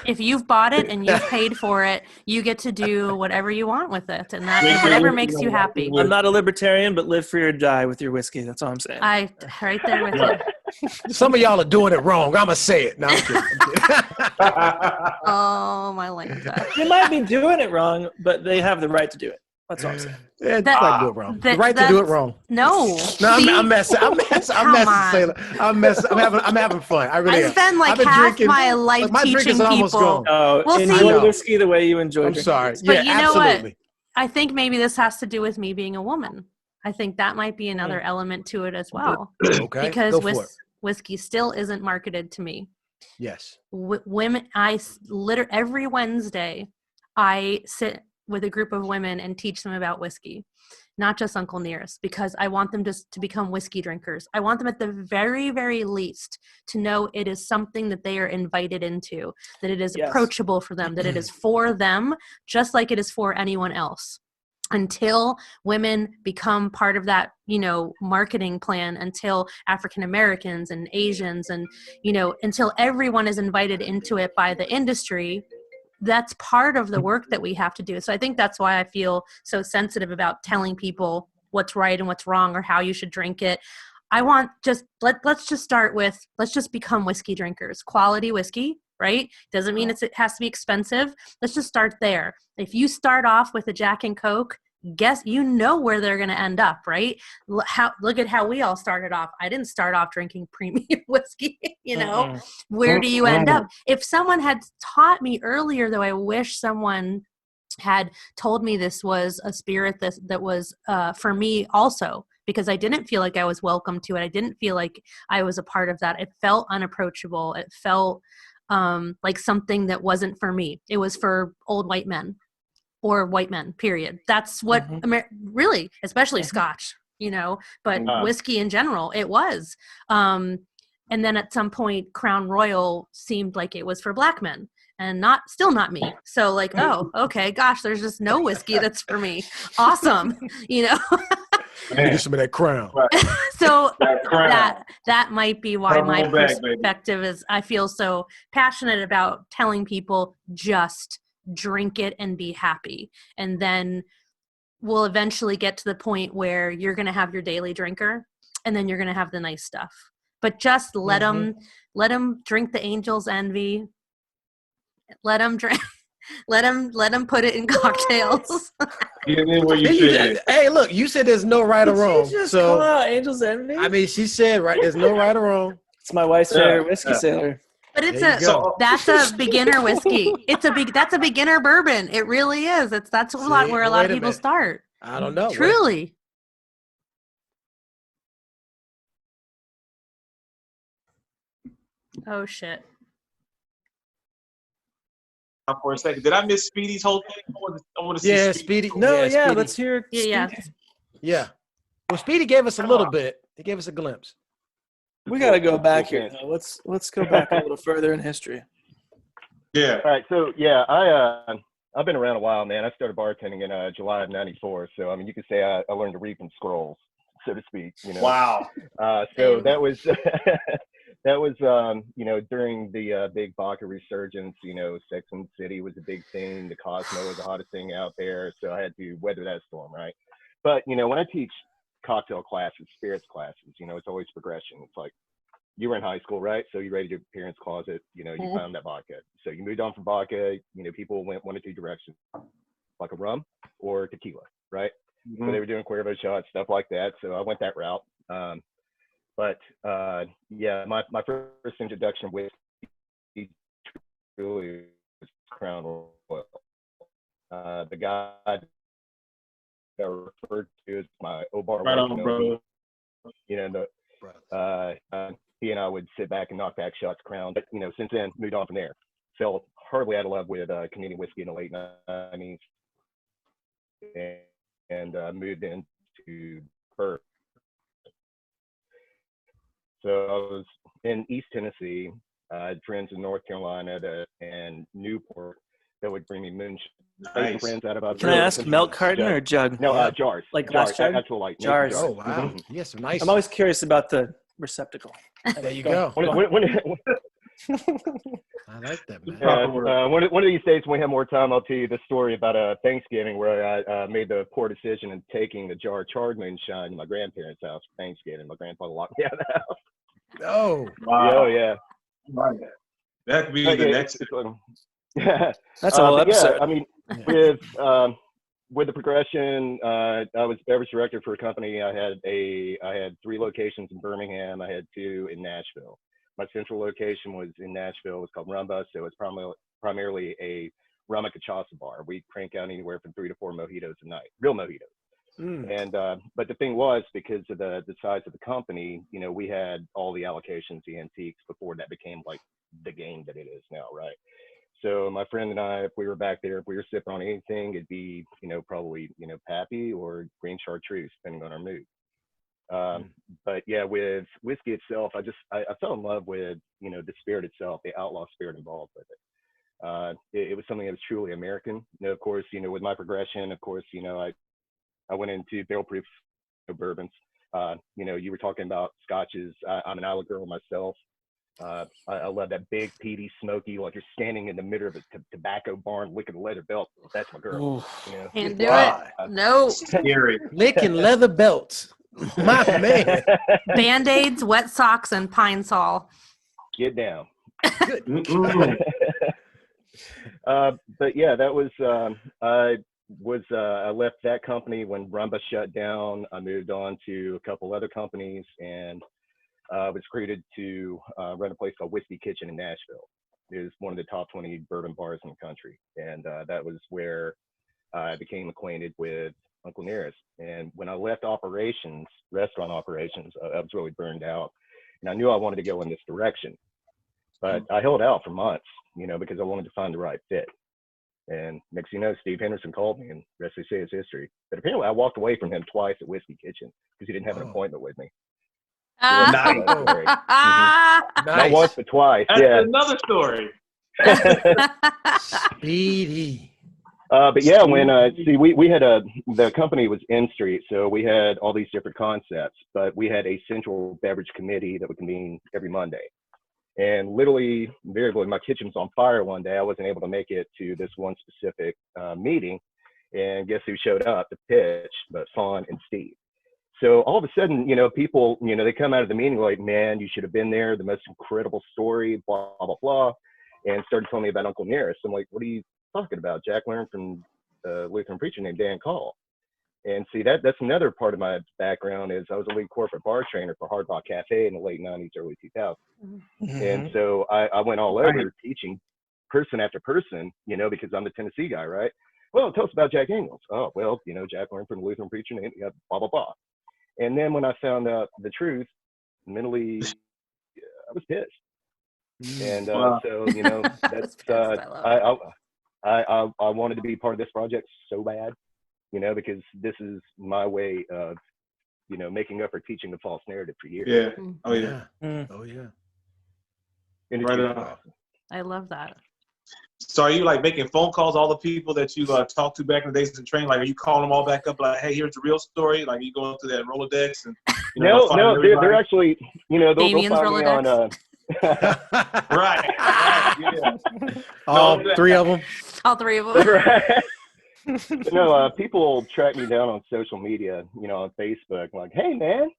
If you've bought it and you've paid for it, you get to do whatever you want with it, and whatever makes you happy. I'm not a libertarian, but live free or die with your whiskey. That's all I'm saying. I right there with you. Some of y'all are doing it wrong. I'm going to say it. No, I'm kidding. Oh, my Lanta. They might be doing it wrong, but they have the right to do it. That's all I'm saying. Yeah, it's not do it wrong. The right to do it wrong. No. I'm messing. I'm messing, Sailor. I'm messing. I'm having fun. I really am. I spend like I've been half drinking, my life my drink teaching is almost people. gone. Oh, Well, enjoy see- whiskey the way you enjoy I'm drinking sorry. whiskey. But Yeah, you know absolutely. what? I think maybe this has to do with me being a woman. I think that might be another element to it as well. Okay. Because Go for it. whiskey still isn't marketed to me. Yes. Women, every Wednesday, I sit with a group of women and teach them about whiskey, not just Uncle Nearest, because I want them just to become whiskey drinkers. I want them at the very, very least to know it is something that they are invited into, that it is approachable for them, that it is for them, just like it is for anyone else. Until women become part of that, marketing plan, until African Americans and Asians and, until everyone is invited into it by the industry, that's part of the work that we have to do. So I think that's why I feel so sensitive about telling people what's right and what's wrong or how you should drink it. I want let's just start with, let's just become whiskey drinkers, quality whiskey, right? Doesn't mean it has to be expensive. Let's just start there. If you start off with a Jack and Coke, guess where they're going to end up, right? Look at how we all started off. I didn't start off drinking premium whiskey, Where do you end up? If someone had taught me earlier, though, I wish someone had told me this was a spirit that was for me also, because I didn't feel like I was welcome to it. I didn't feel like I was a part of that. It felt unapproachable. It felt like something that wasn't for me. It was for old white men. or white men, period. That's what really, especially Scotch, you know, but whiskey in general, it was. And then at some point, Crown Royal seemed like it was for black men, and still not me. So like, oh, okay, gosh, there's just no whiskey that's for me. Awesome, you know. Get some of that Crown. So that might be why my perspective is, I feel so passionate about telling people just drink it and be happy. And then we'll eventually get to the point where you're going to have your daily drinker, and then you're going to have the nice stuff. But just let them drink the Angel's Envy. Let them drink. Let them put it in cocktails. Hey, look, you said there's no right or wrong. Did you just call out Angel's Envy? I mean, she said there's no right or wrong. It's my wife's favorite whiskey sailor. But that's a beginner whiskey. That's a beginner bourbon. It really is. That's where a lot of people start. I don't know. Truly. Oh shit. For a second, did I miss Speedy's whole thing? I want to see. Yeah, Speedy. Speedy. Let's hear. Yeah. Well, Speedy gave us a little bit. He gave us a glimpse. We got to go back here. Though. Let's go back a little further in history. Yeah. All right. So I've been around a while, man. I started bartending in July of '94. So I mean, you could say I learned to read from scrolls, so to speak. You know. Wow. So that was. That was, you know, during the big vodka resurgence. You know, Sex and the City was a big thing. The Cosmo was the hottest thing out there. So I had to weather that storm, right? But, you know, when I teach cocktail classes, spirits classes, you know, it's always progression. It's like, you were in high school, right? So you raided your parents' closet, you know, you found that vodka. So you moved on from vodka, you know, people went one or two directions, like a rum or tequila, right? So they were doing Cuervo shots, stuff like that. So I went that route. But yeah, my first introduction with truly was Crown Royal. The guy that I referred to as my Obar, right on, bro. You know, he and I would sit back and knock back shots, Crown. But you know, since then, moved on from there. Fell hardly out of love with Canadian whiskey in the late '90s, and moved into bourbon. So I was in East Tennessee. I had friends in North Carolina and Newport that would bring me moonshine. Nice. Friends out about. Can I ask milk carton or jug? No, jars. Like glass jug? Actual like jars. Oh wow, yes, nice. I'm always curious about the receptacle. There you go. I like that, man. One of these days when we have more time, I'll tell you the story about Thanksgiving where I made the poor decision in taking the jar of charred moonshine to my grandparents' house for Thanksgiving. My grandfather locked me out of the house. Oh, wow. Oh, yeah. That could be the next. That's a whole episode. Yeah, I mean, with the progression, I was beverage director for a company. I had 3 locations in Birmingham. I had 2 in Nashville. My central location was in Nashville. It was called Rumba, so it's primarily a rum and cachaça bar. We crank out anywhere from 3 to 4 mojitos a night, real mojitos. And but the thing was, because of the size of the company, you know, we had all the allocations, the antiques, before that became like the game that it is now, right? So my friend and I, if we were back there, if we were sipping on anything, it'd be, you know, probably, you know, Pappy or green chartreuse, depending on our mood. But yeah, with whiskey itself, I fell in love with, you know, the spirit itself, the outlaw spirit involved with it. It was something that was truly American. You know, of course, you know, with my progression, of course, you know, I went into barrel proof bourbons. You know, you were talking about scotches. I'm an Isle girl myself. I love that big, peaty, smoky, like you're standing in the middle of a tobacco barn licking a leather belt. That's my girl. You know? Can't do it. No. Scary. Licking leather belts. My man. Band-Aids, wet socks, and Pine Sol. Get down. But yeah, that was I left that company when Rumba shut down. I moved on to a couple other companies and was created to run a place called Whiskey Kitchen in Nashville. It was one of the top 20 bourbon bars in the country. And that was where I became acquainted with Uncle Nearest. And when I left operations, restaurant operations, I was really burned out. And I knew I wanted to go in this direction. But I held out for months, you know, because I wanted to find the right fit. And next thing you know, Steve Henderson called me, and the rest they say is history. But apparently I walked away from him twice at Whiskey Kitchen because he didn't have an appointment with me. Nice. Not once, but twice. That's another story. Speedy. But yeah, when we had the company was in street, so we had all these different concepts, but we had a central beverage committee that would convene every Monday. And literally, invariably, my kitchen was on fire one day. I wasn't able to make it to this one specific meeting, and guess who showed up to pitch? But Fawn and Steve. So all of a sudden, people, they come out of the meeting like, man, you should have been there. The most incredible story, blah, blah, blah, and started telling me about Uncle Nearest. I'm like, what are you talking about? Jack learned from a Lutheran preacher named Dan Call. And see, that's another part of my background is I was a lead corporate bar trainer for Hard Rock Cafe in the late 90s, early 2000s. Mm-hmm. And so I went all over teaching person after person, because I'm the Tennessee guy, right? Well, tell us about Jack Ingalls. Oh, well, Jack learned from a Lutheran preacher named blah, blah, blah. And then when I found out the truth, mentally, I was pissed. And so, that's I wanted to be part of this project so bad, because this is my way of, making up for teaching the false narrative for years. Yeah. Oh yeah. Oh yeah. Right on. I love that. So are you like making phone calls, all the people that you talked to back in the days in training? Like, are you calling them all back up? Like, hey, here's the real story. Like, you go through that Rolodex and no, they're actually, they'll find Rolodex. me on. Right. Yeah. All three of them. All three of them. Right. People track me down on social media, on Facebook. Like, hey, man.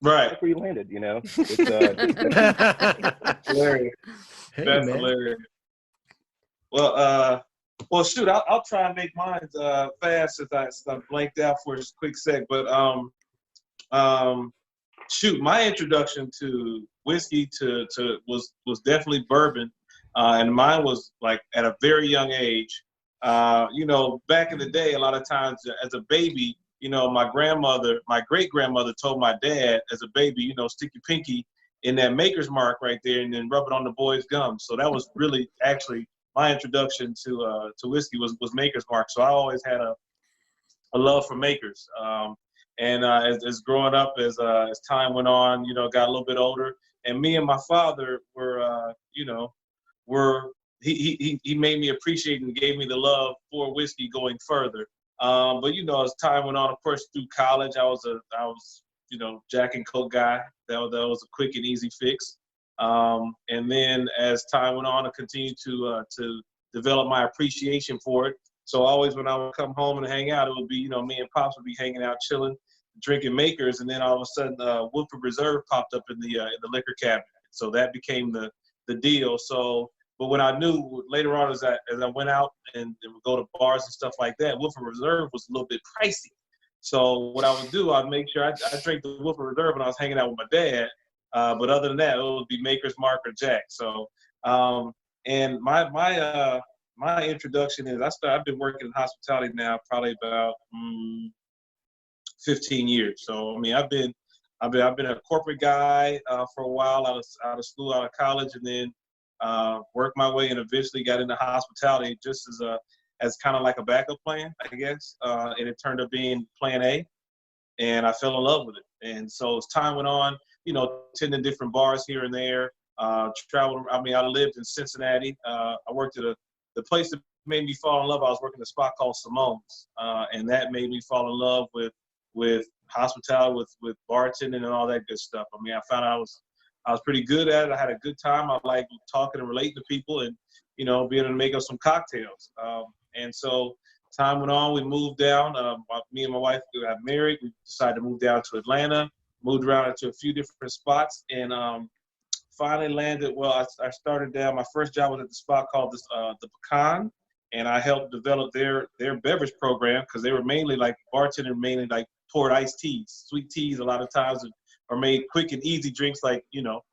Right. That's where you landed, It's hilarious. That's hilarious. Well, shoot, I'll try and make mine fast since I blanked out for a quick sec. But shoot, my introduction to whiskey was definitely bourbon, and mine was like at a very young age. Back in the day, a lot of times as a baby, my great grandmother told my dad as a baby, stick your pinky in that maker's mark right there and then rub it on the boy's gum. So that was really actually my introduction to whiskey was maker's mark. So I always had a love for makers. And as growing up, as time went on, got a little bit older, and me and my father were, he made me appreciate and gave me the love for whiskey going further. But as time went on, of course, through college, I was Jack and Coke guy. That was a quick and easy fix. And then as time went on, I continued to develop my appreciation for it. So always when I would come home and hang out, it would be, me and Pops would be hanging out, chilling, drinking makers, and then all of a sudden, Woodford Reserve popped up in the liquor cabinet. So that became the deal. So, but when I knew later on, as I went out and would go to bars and stuff like that, Woodford Reserve was a little bit pricey. So what I would do, I'd make sure I drank the Woodford Reserve when I was hanging out with my dad. But other than that, it would be Maker's Mark or Jack. So, and my introduction is I've been working in hospitality now probably about 15 years. So I mean, I've been a corporate guy for a while out of school, out of college, and then worked my way and eventually got into hospitality just as kind of like a backup plan, I guess. And it turned up being plan A, and I fell in love with it. And so as time went on, attending different bars here and there, traveled. I mean, I lived in Cincinnati. I worked at the place that made me fall in love. I was working at a spot called Simone's, and that made me fall in love with hospitality, with bartending and all that good stuff. I mean, I found out I was pretty good at it. I had a good time. I like talking and relating to people and, being able to make up some cocktails. And so time went on, we moved down. Me and my wife got married. We decided to move down to Atlanta, moved around to a few different spots, and finally landed. Well, I started down. My first job was at the spot called the Pecan, and I helped develop their beverage program because they were mainly like bartending, mainly like poured iced teas, sweet teas. A lot of times are made quick and easy drinks like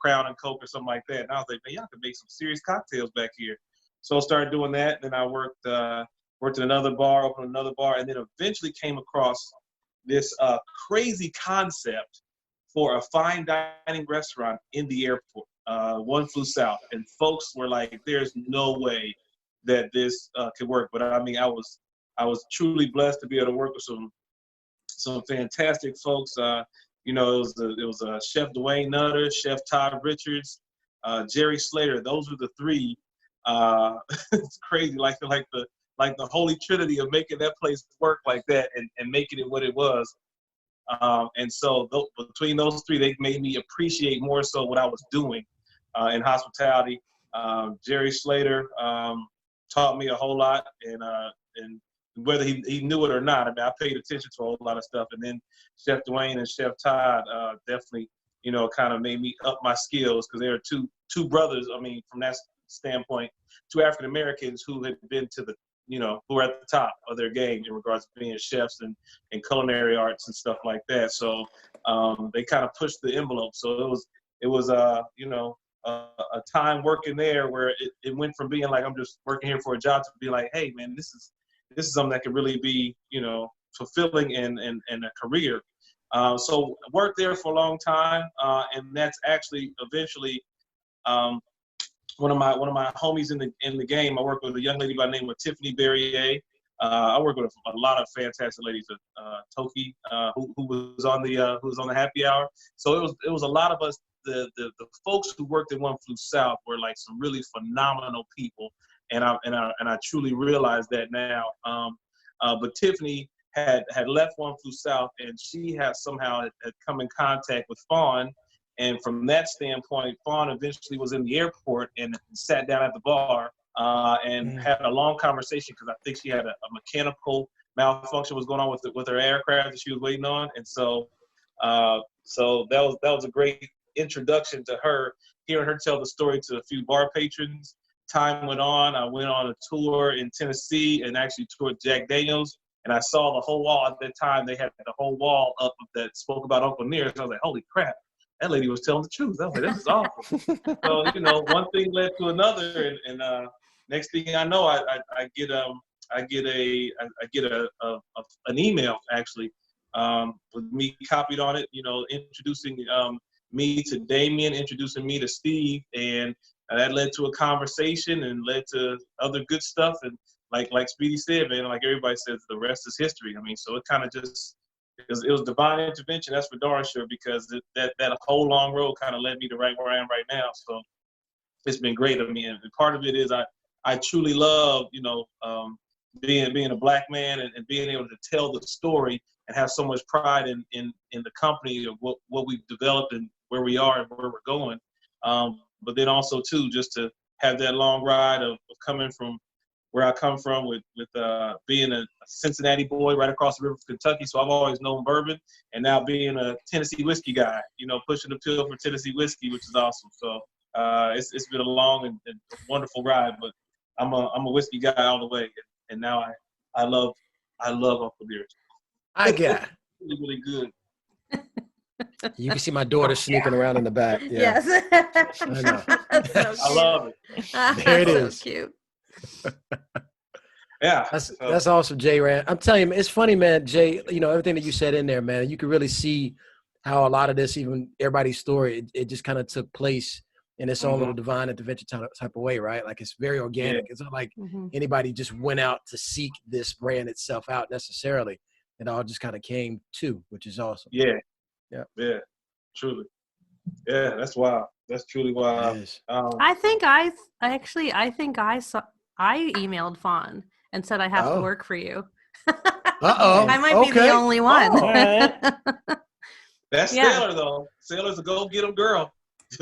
Crown and Coke or something like that. And I was like, man, y'all can make some serious cocktails back here. So I started doing that. Then I worked at another bar, opened another bar, and then eventually came across this crazy concept for a fine dining restaurant in the airport. One flew south, and folks were like, there's no way that this could work. But I mean, I was truly blessed to be able to work with some fantastic folks. You know, it was Chef Dwayne Nutter, Chef Todd Richards, Jerry Slater. Those were the three. It's crazy, like the holy trinity of making that place work like that and making it what it was. And so between those three, they made me appreciate more so what I was doing in hospitality. Jerry Slater taught me a whole lot, and whether he knew it or not, I mean, I paid attention to a whole lot of stuff. And then Chef Dwayne and Chef Todd definitely, you know, kind of made me up my skills, because they are two brothers. I mean, from that standpoint, two African Americans who had been to the, you know, who are at the top of their game in regards to being chefs and culinary arts and stuff like that. So they kind of pushed the envelope. So it was you know, a time working there where it went from being like I'm just working here for a job to be like, hey man, this is something that could really be, you know, fulfilling in a career. So worked there for a long time, and that's actually eventually one of my homies in the game. I work with a young lady by the name of Tiffany Berrier. I work with a lot of fantastic ladies. Toki, who was on the happy hour. So it was a lot of us. The folks who worked at One Flew South were like some really phenomenal people, and I truly realize that now. But Tiffany had left One Flew South, and she somehow had come in contact with Fawn. And from that standpoint, Fawn eventually was in the airport and sat down at the bar and had a long conversation, because I think she had a mechanical malfunction was going on with her aircraft that she was waiting on. And so so that was a great introduction to her, hearing her tell the story to a few bar patrons. Time went on. I went on a tour in Tennessee and actually toured Jack Daniels, and I saw the whole wall. At that time, they had the whole wall up that spoke about Uncle Nearest. I was like, holy crap. That lady was telling the truth. I was like, this is awesome. So, you know, one thing led to another, and next thing I know, I get an email actually with me copied on it. You know, introducing me to Damien, introducing me to Steve, and that led to a conversation and led to other good stuff. And like Speedy said, man, like everybody says, the rest is history. I mean, so it kind of just. It was divine intervention, that's for darn sure, because that whole long road kind of led me to right where I am right now. So it's been great. I mean, and part of it is I truly love, you know, being a black man and being able to tell the story and have so much pride in the company of what we've developed and where we are and where we're going. But then also too, just to have that long ride of coming from where I come from with being a Cincinnati boy right across the river from Kentucky. So I've always known bourbon, and now being a Tennessee whiskey guy, you know, pushing the pill for Tennessee whiskey, which is awesome. So it's been a long and wonderful ride, but I'm a whiskey guy all the way. And now I love Uncle Nearest. I get really, really good. You can see my daughter sneaking around in the back. Yeah. Yes. I know. I love it. There it so is. Cute. Yeah, that's awesome, Jay Rand. I'm telling you, it's funny, man. Jay, you know, everything that you said in there, man, you can really see how a lot of this, even everybody's story, it just kind of took place in its own little divine intervention type of way, right? Like it's very organic. It's not like anybody just went out to seek this brand itself out necessarily. It all just kind of came to, which is awesome. Yeah, truly. Yeah, that's wild. That's truly wild. I think I emailed Fawn and said I have to work for you. I might be the only one. That's Sailor though. Sailor's a go get 'em girl.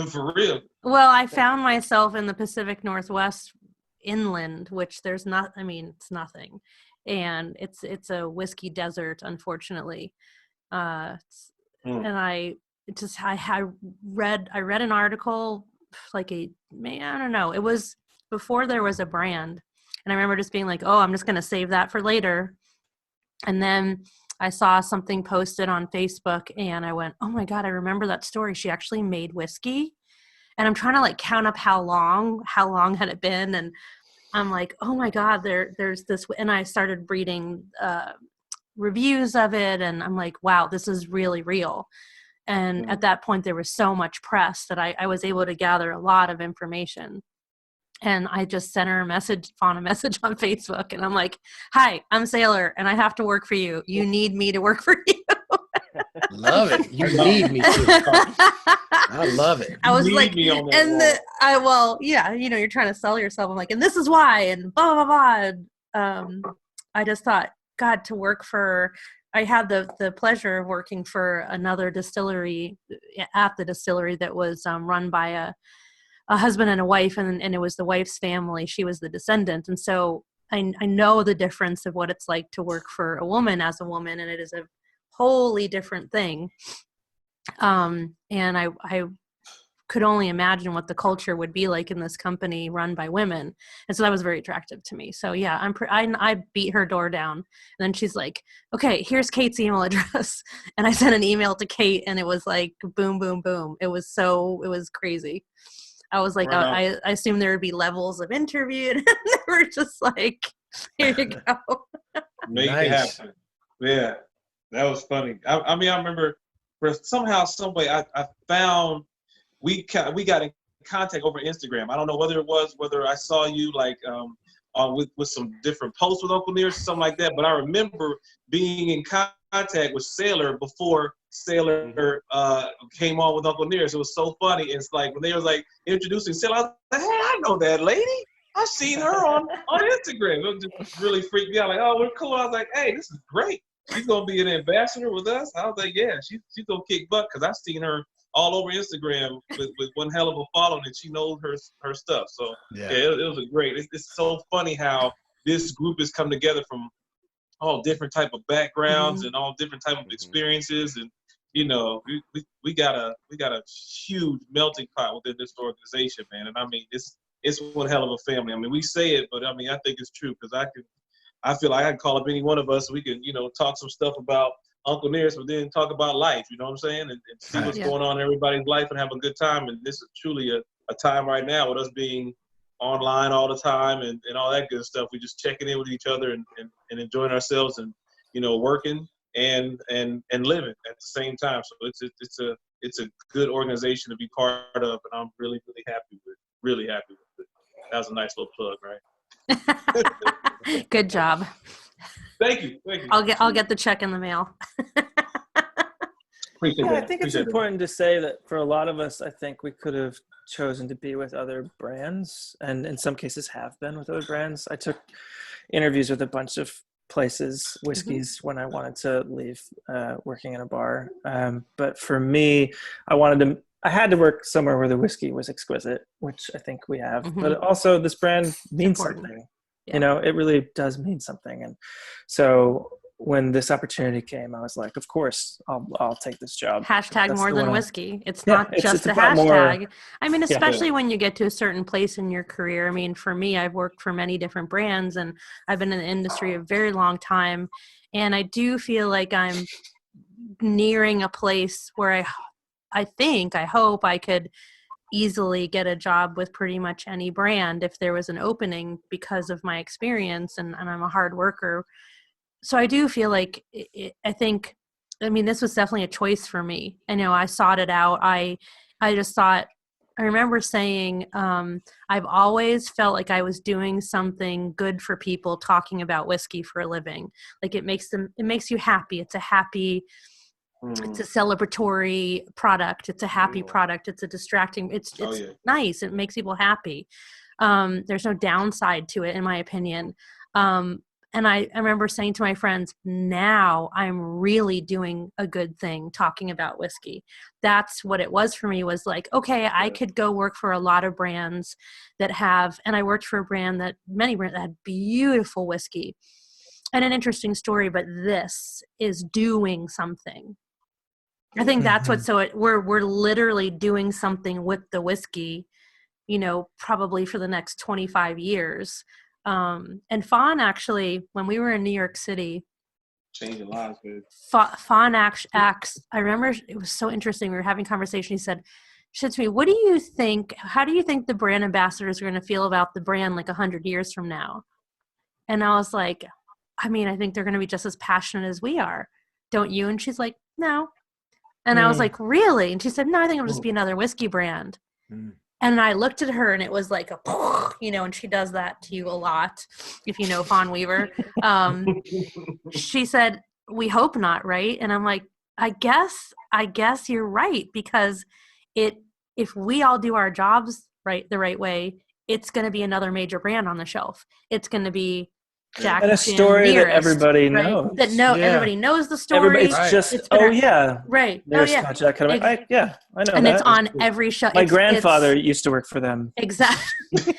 For real. Well, I found myself in the Pacific Northwest inland, which it's nothing. And it's a whiskey desert, unfortunately. And I read an article I don't know. It was before there was a brand. And I remember just being like, oh, I'm just going to save that for later. And then I saw something posted on Facebook and I went, oh my God, I remember that story. She actually made whiskey. And I'm trying to count up how long had it been. And I'm like, oh my God, there's this. And I started reading reviews of it. And I'm like, wow, this is really real. And at that point, there was so much press that I was able to gather a lot of information. And I just sent her a message on Facebook. And I'm like, hi, I'm Sailor and I have to work for you. You need me to work for you. Love it. You need me to. I love it. I was You like, need me on that wall. you're trying to sell yourself. I'm like, and this is why, and blah, blah, blah. And, I just thought, God, to work for, I had the pleasure of working for another distillery at the distillery that was run by a husband and a wife, and it was the wife's family. She was the descendant. And so I know the difference of what it's like to work for a woman as a woman, and it is a wholly different thing. And I could only imagine what the culture would be like in this company run by women. And so that was very attractive to me. So yeah, I beat her door down. And then she's like, okay, here's Kate's email address. And I sent an email to Kate, and it was like, boom, boom, boom. It was crazy. I was like, I assumed there would be levels of interview, and they were just like, here you go. Make it happen. Yeah, that was funny. I mean, I remember somehow, some way, I found we got in contact over Instagram. I don't know whether I saw you like with some different posts with Uncle Near or something like that. But I remember being in contact with Sailor before Sailor came on with Uncle Nearest. It was so funny. It's like when they was like introducing Sailor, I was like, hey, I know that lady. I've seen her on Instagram. It just really freaked me out. Like, oh, we're cool. I was like, hey, this is great. She's gonna be an ambassador with us. I was like, yeah, she's gonna kick butt, because I've seen her all over Instagram with one hell of a following, and she knows her stuff. So yeah, it was a great. It's so funny how this group has come together from all different type of backgrounds and all different type of experiences, and you know, we got a huge melting pot within this organization, man. And I mean, it's one hell of a family. I mean, we say it, but I mean, I think it's true, because I feel like I can call up any one of us. We can, you know, talk some stuff about Uncle Nearest, but then talk about life. You know what I'm saying? And see what's going on in everybody's life and have a good time. And this is truly a time right now with us being online all the time and all that good stuff. We just checking in with each other and enjoying ourselves, and you know, working and living at the same time. So it's a good organization to be part of, and I'm really happy with it. That was a nice little plug, right? Good job. Thank you. I'll get the check in the mail. Appreciate that. I think it's important to say that for a lot of us, I think we could have chosen to be with other brands, and in some cases have been with other brands. I took interviews with a bunch of places, whiskeys, when I wanted to leave working in a bar. But for me, I had to work somewhere where the whiskey was exquisite, which I think we have. But also this brand means something. Yeah. You know, it really does mean something. And so when this opportunity came, I was like, of course, I'll take this job. Hashtag more than whiskey. It's not just a hashtag. I mean, especially when you get to a certain place in your career. I mean, for me, I've worked for many different brands, and I've been in the industry a very long time. And I do feel like I'm nearing a place where I hope I could easily get a job with pretty much any brand if there was an opening, because of my experience, and I'm a hard worker. So I do feel like I mean, this was definitely a choice for me. I know I sought it out. I just thought, I remember saying, I've always felt like I was doing something good for people talking about whiskey for a living. Like it makes you happy. It's a celebratory product. It's a happy product. It's a distracting. It's nice. It makes people happy. There's no downside to it, in my opinion. And I remember saying to my friends, now I'm really doing a good thing talking about whiskey. That's what it was for me, was like, okay, I could go work for a lot of brands that have, and I worked for many brands that had beautiful whiskey. And an interesting story, but this is doing something. I think that's we're literally doing something with the whiskey, you know, probably for the next 25 years. And Fawn actually, when we were in New York City, changing lives, dude. Fawn acts. I remember it was so interesting. We were having a conversation. She said to me, "What do you think? How do you think the brand ambassadors are going to feel about the brand like 100 years from now?" And I was like, "I mean, I think they're going to be just as passionate as we are, don't you?" And she's like, "No." And I was like, "Really?" And she said, "No, I think it'll just be another whiskey brand." And I looked at her, and it was like a, and she does that to you a lot, if you know Fawn Weaver. She said, "We hope not, right?" And I'm like, I guess you're right, because if we all do our jobs the right way, it's going to be another major brand on the shelf. It's going to be Jack and a Jim story Nearest, that everybody right? knows. Everybody knows the story. It's just it's been right. Nearest Jack kind of, I know and that. it's on every show. My grandfather used to work for them. Exactly.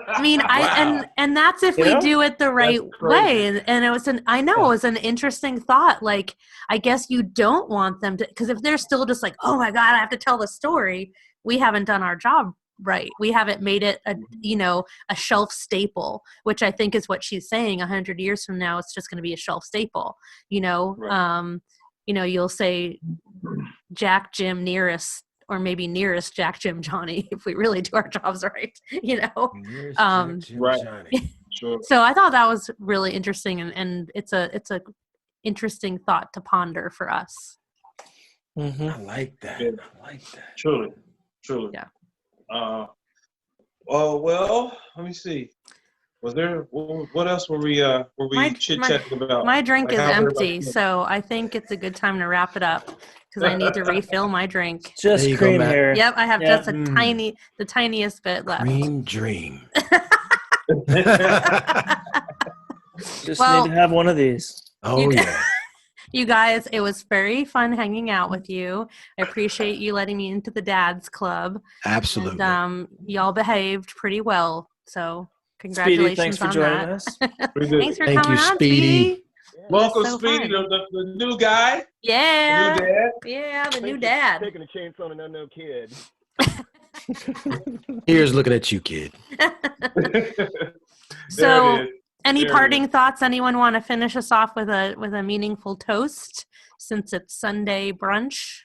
I mean, Wow. and that's if we do it the right way. And it was it was an interesting thought. Like, I guess you don't want them to, because if they're still just like, oh my God, I have to tell the story, we haven't done our job right. We haven't made it a shelf staple, which I think is what she's saying. 100 years from now, it's just going to be a shelf staple. Right. You'll say Jack Jim Nearest, or maybe Nearest Jack Jim Johnny, if we really do our jobs right. Nearest Jack Jim Johnny. Sure. So I thought that was really interesting, and it's a interesting thought to ponder for us. Mm-hmm. I like that. Yeah. I like that. Truly. Yeah. Well, let me see. Was there, what else were we chit-chatting about? My drink is empty, so I think it's a good time to wrap it up, because I need to refill my drink. Just cream here. Yep, I have just the tiniest bit left. Cream dream. Just need to have one of these. Oh, yeah. You guys, it was very fun hanging out with you. I appreciate you letting me into the Dad's Club. Absolutely. And y'all behaved pretty well, so congratulations. Speedy, thanks for joining us. Thanks for Thank coming you, on, Speedy. Welcome, so Speedy, the new guy. Yeah. The new dad. Yeah, the new dad. Taking a chance on an unknown kid. Here's looking at you, kid. So, any parting thoughts? Anyone want to finish us off with a meaningful toast, since it's Sunday brunch?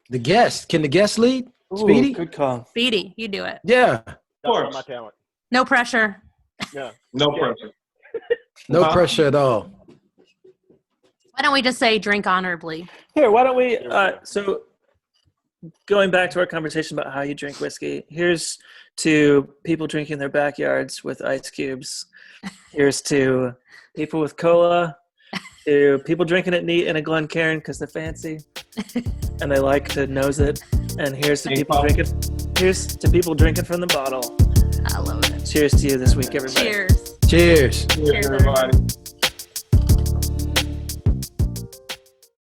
The guest. Can the guest lead? Speedy? Good call. Speedy, you do it. Yeah. Of course. My talent. No pressure. No pressure. No pressure at all. Why don't we just say drink honorably? Here, why don't we, so going back to our conversation about how you drink whiskey, here's to people drinking their backyards with ice cubes. Here's to people with cola, to people drinking it neat in a Glencairn because they're fancy and they like to nose it. And here's to people drinking from the bottle. I love it. Cheers to you this week, everybody. Cheers. Cheers. Cheers, everybody.